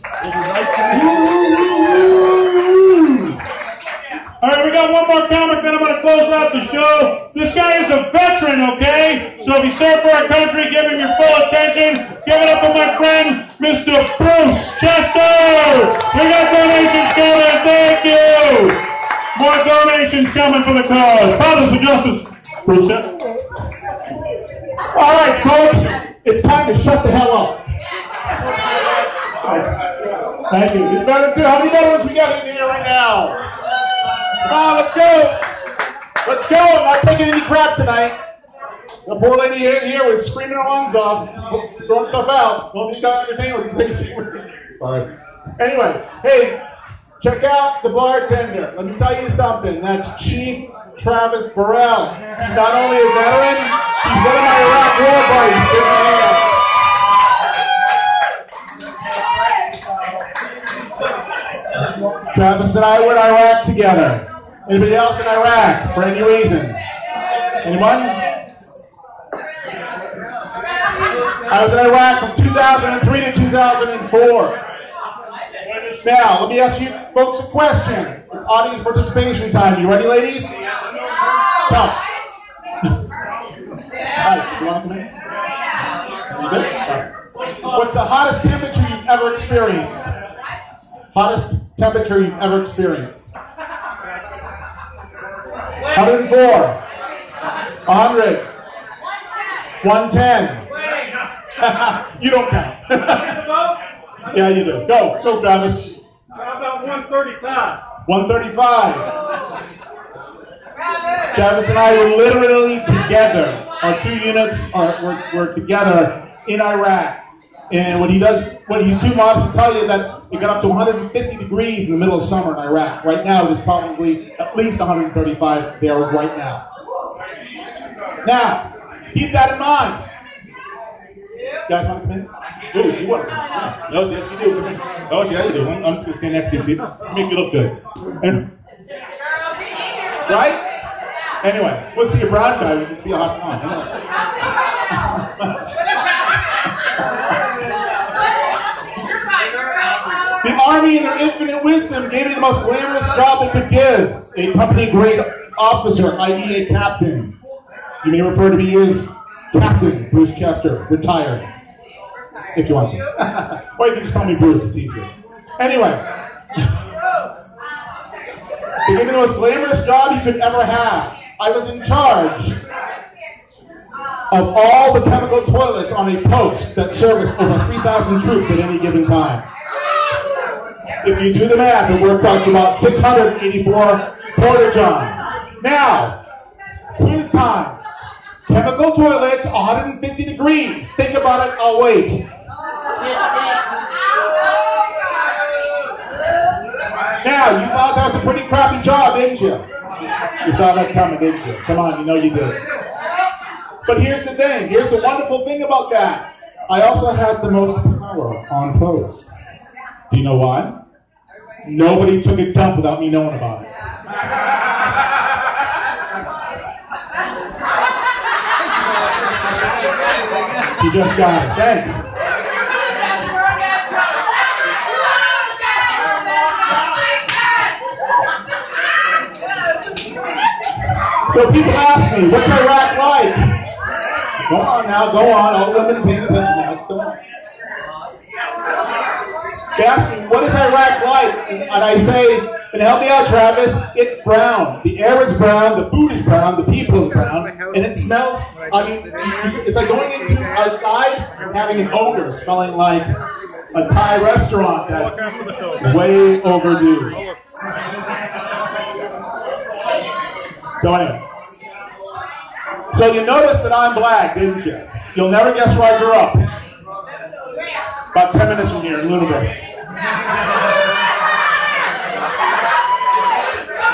All right, we got one more comic, then I'm going to close out the show. This guy is a veteran, okay? So if you serve for our country, give him your full attention. Give it up for my friend, Mr. Bruce Chester. We got donations coming. Thank you. More donations coming for the cause. Fathers for Justice. Bruce Chester. All right, folks. It's time to shut the hell up. Thank you. It's better too. How many veterans we got in here right now? Come on, let's go. Let's go. I'm not taking any crap tonight. The poor lady here was screaming her lungs off, throwing stuff out. Well, you got entertained with these things. Sorry. Anyway, hey, check out the bartender. Let me tell you something. That's Chief Travis Burrell. He's not only a veteran, he's one of my Iraq war buddies. Give him a hand. Travis and I were in Iraq together. Anybody else in Iraq for any reason? Anyone? I was in Iraq from 2003 to 2004. Now, let me ask you folks a question. It's audience participation time. You ready, ladies? Come. Hi, you want to come in? You good? Right. What's the hottest temperature you've ever experienced? Hottest temperature you've ever experienced? 104. 100. 110. You don't count. Yeah, you do. Go, Travis. How about 135? 135. Travis and I were literally together. Our two units were together in Iraq. And what he's too modest to tell you that it got up to 150 degrees in the middle of summer in Iraq. Right now, there's probably at least 135 there right now. Now, keep that in mind. You guys want to come in? Dude, you want to come in? No, yes, you do. Come in. Oh, yeah, you do. I'm just going to stand next to you. See? Make you look good. Right? Anyway, we'll see a brown guy. We can see a hot con. The Army, in their infinite wisdom, gave me the most glamorous job they could give. A company-grade officer, i.e. a captain. You may refer to me as Captain Bruce Chester, retired. If you want to. Or you can just call me Bruce, it's easier. Anyway. They gave me the most glamorous job you could ever have. I was in charge of all the chemical toilets on a post that serviced over 3,000 troops at any given time. If you do the math, it works out to about 684 porta-johns. Now, quiz time. Chemical toilets, 150 degrees. Think about it, I'll wait. Now, you thought that was a pretty crappy job, didn't you? You saw that coming, didn't you? Come on, you know you did. But here's the thing. Here's the wonderful thing about that. I also had the most power on post. Do you know why? Nobody took a dump without me knowing about it. You just got it. Thanks. So people ask me, what's Iraq like? Go on now, go on. All women paying attention now. Go on. They ask me, what is Iraq like? And I say, and help me out, Travis, it's brown. The air is brown, the food is brown, the people is brown, and it smells, I mean, it's like going into outside and having an odor smelling like a Thai restaurant that's way overdue. So anyway. So you noticed that I'm black, didn't you? You'll never guess where I grew up. About 10 minutes from here in Lunenburg.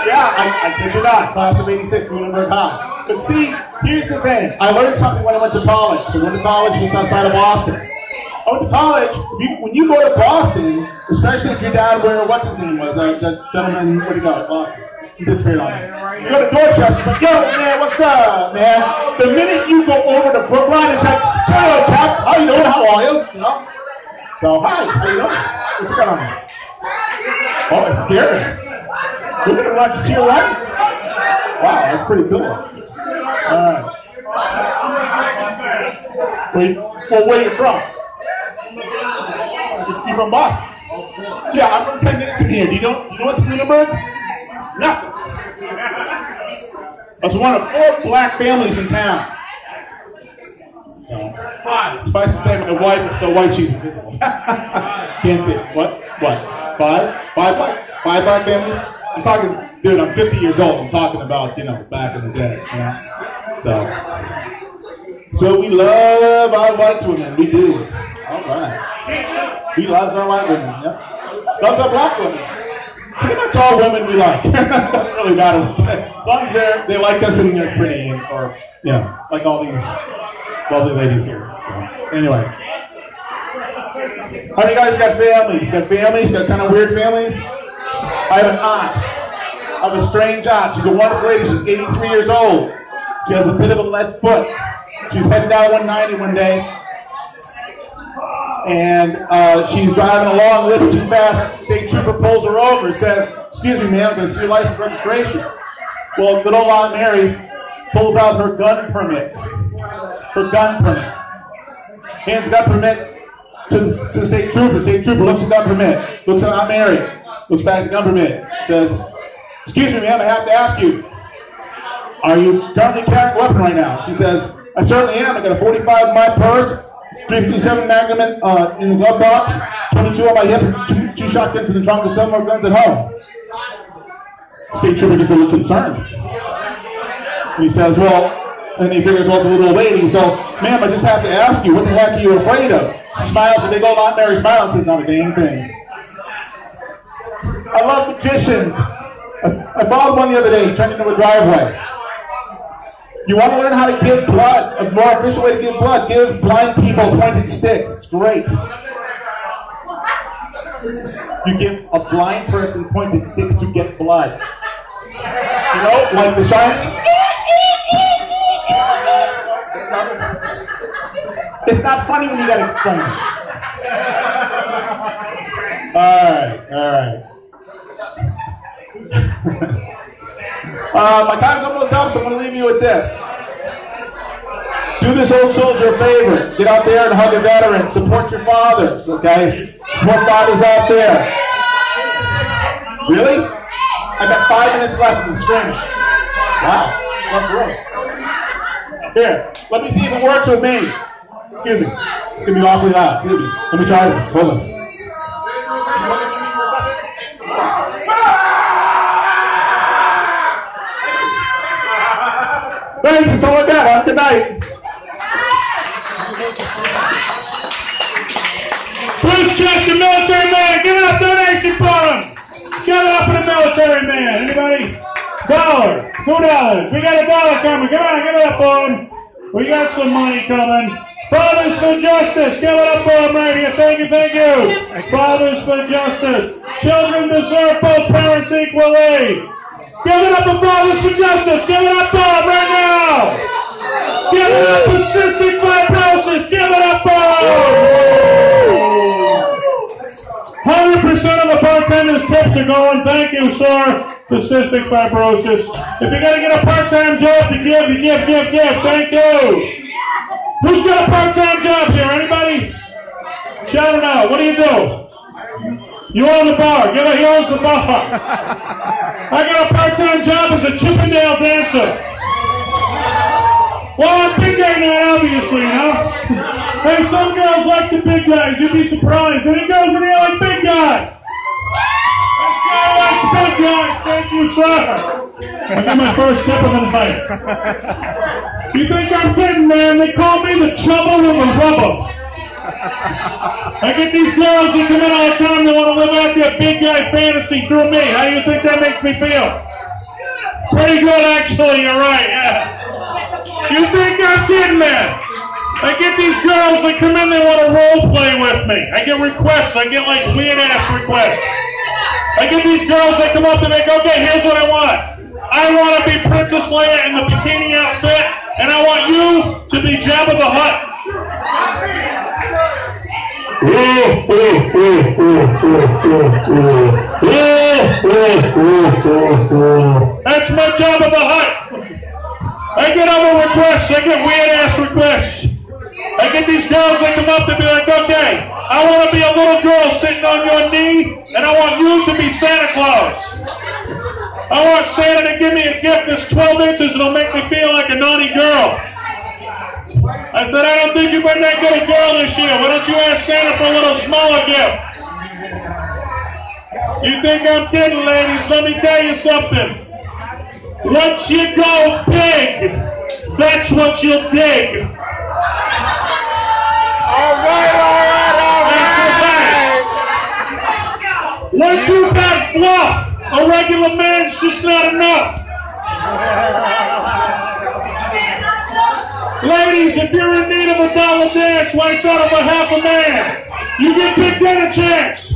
Yeah, I kid you not. Class of '86, Lunenburg High. But see, here's the thing. I learned something when I went to college. Because I went to college just outside of Boston. I went to college. When you go to Boston, especially if your dad where what's his name was, that gentleman, where'd he go? Boston. He disappeared on me. You go to Dorchester, like, yo, man, what's up, man? The minute you go over to Brookline, it's like, hello, chap, how you doing? How are you? You know? So, hi, how you doing? What you got on me? Oh, it's scary. Look at it, right? You see it right? Wow, that's pretty cool. All right. Well, where are you from? You're from Boston? Yeah, I'm from 10 minutes from here. Do you know what's Lunenburg? Nothing. I was one of 4 black families in town. Suffice to say, my wife is so white she's invisible. Can't see it. What? 5? 5 black families? I'm talking, dude, I'm 50 years old. I'm talking about, back in the day. So we love our white women. We do. All right. We love our white women. Yep. Loves our black women. Pretty much all women we like. Doesn't really matter. As long as they like us and they're pretty, or like all these lovely ladies here. So, anyway, how many guys got families? Got families? Got kind of weird families? I have an aunt. I have a strange aunt. She's a wonderful lady. She's 83 years old. She has a bit of a left foot. She's heading down 190 one day. And she's driving along a little too fast. State trooper pulls her over and says, excuse me, ma'am, I'm going to see your license registration. Well, good old Aunt Mary pulls out her gun permit. Her gun permit. Hands the gun permit to the state trooper. State trooper looks at the gun permit. Looks at Aunt Mary. Looks back at the gun permit. Says, excuse me, ma'am, I have to ask you. Are you currently carrying a weapon right now? She says, I certainly am. I got a 45 in my purse. 357 Magnum in the glove box, 22 on my hip, 2 shotguns in the trunk, and 7 more guns at home. State trooper gets a little concerned. And he says, well, and he figures, well, it's a little old lady, so, ma'am, I just have to ask you, what the heck are you afraid of? She smiles, a big old Aunt Mary smile and says, not a damn thing. I love magicians. I followed one the other day, turned into a driveway. You want to learn how to give blood, a more efficient way to give blood, give blind people pointed sticks. It's great. You give a blind person pointed sticks to get blood. Like The Shining. It's not funny when you got to explain it. All right. My time's almost up, so I'm going to leave you with this. Do this old soldier a favor. Get out there and hug a veteran. Support your fathers, okay? Support fathers out there. Really? I got 5 minutes left in the streaming. Wow. Left room. Here, let me see if it works with me. Excuse me. It's going to be awfully loud. Excuse me. Let me try this. Hold on. Thanks, that's all I got. Have a good night. Bruce Chester, military man, give it up donation for him. Give it up for the military man. Anybody? $1, $2. We got $1 coming. Come on, give it up for him. We got some money coming. Fathers for Justice. Give it up for him right here. Thank you, thank you. Fathers for Justice. Children deserve both parents equally. Give it up for Fathers for Justice. Give it up for him right now. Give it up for cystic fibrosis. Give it up for him. 100% of the bartender's tips are going, thank you, sir, to cystic fibrosis. If you're going to get a part-time job to give, you give. Thank you. Who's got a part-time job here? Anybody? Shout it out. What do you do? You own the bar. Give it. He owns the bar. I got a part-time job as a Chippendale dancer. Well, I'm big guy now, obviously, you know? Hey, some girls like the big guys. You'd be surprised. Any girls in here like big guys? This guy likes big guys. Thank you, sir. I got my first tip of the night. You think I'm kidding, man? They call me the trouble with the rubber. I get these girls that come in all the time that want to live out their big guy fantasy through me. How do you think that makes me feel? Pretty good, actually. You're right, yeah. You think I'm kidding, man? I get these girls that come in, they want to role play with me. I get requests. I get like weird ass requests. I get these girls that come up to me and go, okay, here's what I want. I want to be Princess Leia in the bikini outfit, and I want you to be Jabba the Hutt. That's my Jabba the Hutt. I get other requests. I get weird ass requests. I get these girls that come up to be like, okay, I want to be a little girl sitting on your knee, and I want you to be Santa Claus. I want Santa to give me a gift that's 12 inches and it'll make me feel like a naughty girl. I said, I don't think you've been that good a girl this year. Why don't you ask Santa for a little smaller gift? You think I'm kidding, ladies? Let me tell you something. Once you go big, that's what you'll dig. All right. Once you've had fluff, a regular man's just not enough. Ladies, if you're in need of a dollar dance, why settle for half a man? You get big dinner chance.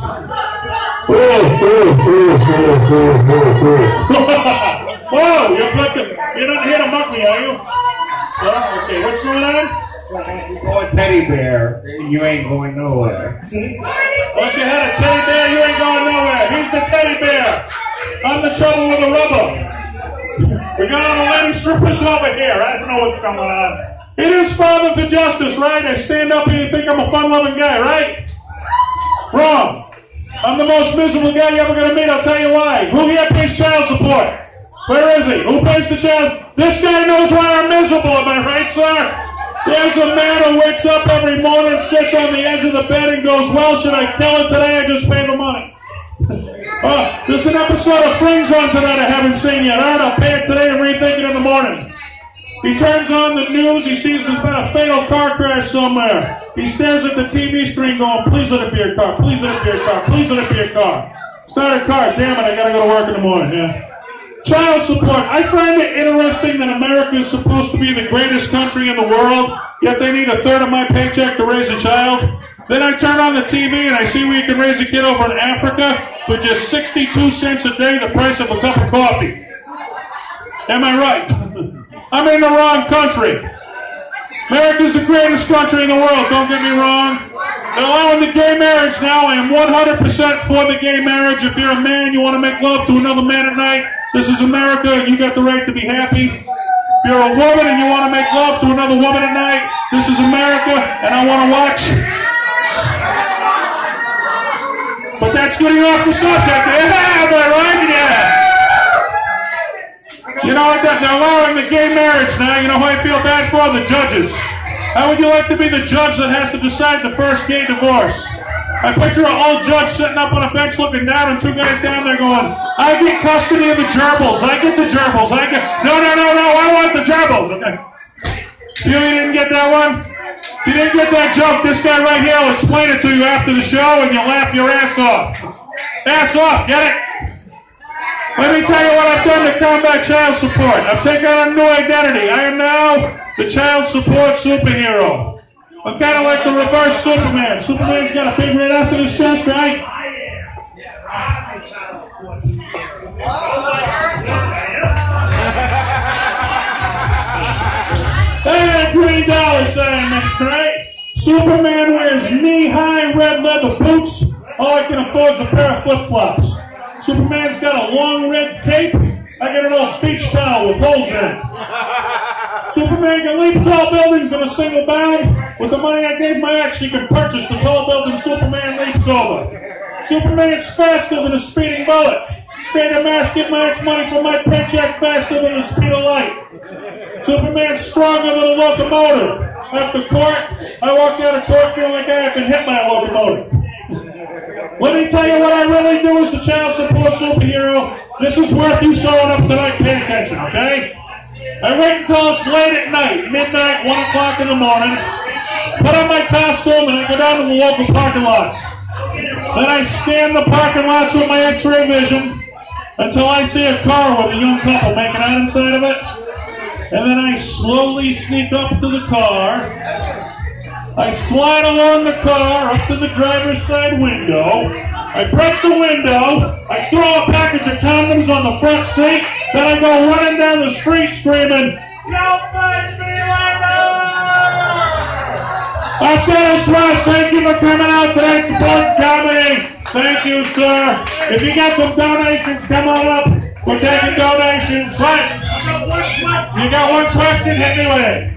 Whoa, you're not here to muck me, are you? Oh, okay, what's going on? Oh, a teddy bear, you ain't going nowhere. Once you had a teddy bear, you ain't going nowhere. He's the teddy bear. I'm the trouble with the rubber. We got all the lady strippers over here. I don't know what's going on. It is Father for Justice, right? I stand up here and think I'm a fun-loving guy, right? Wrong. I'm the most miserable guy you're ever going to meet. I'll tell you why. Who here pays child support? Where is he? Who pays the child? This guy knows why I'm miserable. Am I right, sir? There's a man who wakes up every morning, sits on the edge of the bed and goes, well, should I kill it today? I just paid the money. There's an episode of Frings on tonight I haven't seen yet. All right, I'll pay it today and rethink it in the morning. He turns on the news. He sees there's been a fatal car crash somewhere. He stares at the TV screen going, please let it be a car. Please let it be a car. Please let it be a car. Start a car. Damn it, I got to go to work in the morning. Yeah. Child support. I find it interesting that America is supposed to be the greatest country in the world, yet they need a third of my paycheck to raise a child. Then I turn on the TV and I see where you can raise a kid over in Africa for just 62 cents a day, the price of a cup of coffee. Am I right? I'm in the wrong country. America's the greatest country in the world, don't get me wrong. They're allowing the gay marriage now. I am 100% for the gay marriage. If you're a man, you want to make love to another man at night, this is America, you got the right to be happy. If you're a woman and you want to make love to another woman at night, this is America, and I want to watch. But that's getting off the subject. Yeah, am I right? Yeah. know what? They're allowing the gay marriage now. You know who I feel bad for? The judges. How would you like to be the judge that has to decide the first gay divorce? I picture an old judge sitting up on a bench looking down and two guys down there going, I get custody of the gerbils. I get the gerbils. I get... No, I want the gerbils. Okay. You didn't get that one? If you didn't get that joke, this guy right here will explain it to you after the show and you'll laugh your ass off. Ass off, get it? Let me tell you what I've done to combat child support. I've taken on a new identity. I am now the child support superhero. I'm kind of like the reverse Superman. Superman's got a big red S in his chest, right? Hey, $3 sign, right? Superman wears knee-high red leather boots. All I can afford is a pair of flip-flops. Superman's got a long red cape. I got an old beach towel with holes in it. Superman can leap tall buildings in a single bound. With the money I gave my ex, she can purchase the tall building Superman leaps over. Superman's faster than a speeding bullet. State of Mass, get my ex money from my paycheck faster than the speed of light. Superman's stronger than a locomotive. After court, I walked out of court feeling like I had been hit by a locomotive. Let me tell you what I really do as the child support superhero. This is worth you showing up tonight. Pay attention, okay? I wait until it's late at night, midnight, 1 o'clock in the morning, put on my costume, and I go down to the local parking lots. Then I scan the parking lots with my X-ray vision until I see a car with a young couple making out inside of it. And then I slowly sneak up to the car. I slide along the car up to the driver's side window. I break the window. I throw a package of condoms on the front seat. Then I go running down the street screaming, "Don't fight me like that!" Okay, Swat, thank you for coming out tonight supporting comedy. Thank you, sir. If you got some donations, come on up. We're taking donations. Right. You got one question? Hit me with it.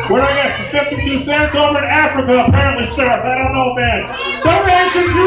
Where do I get 52 cents over in Africa, apparently, Sheriff? I don't know, man. Donations, you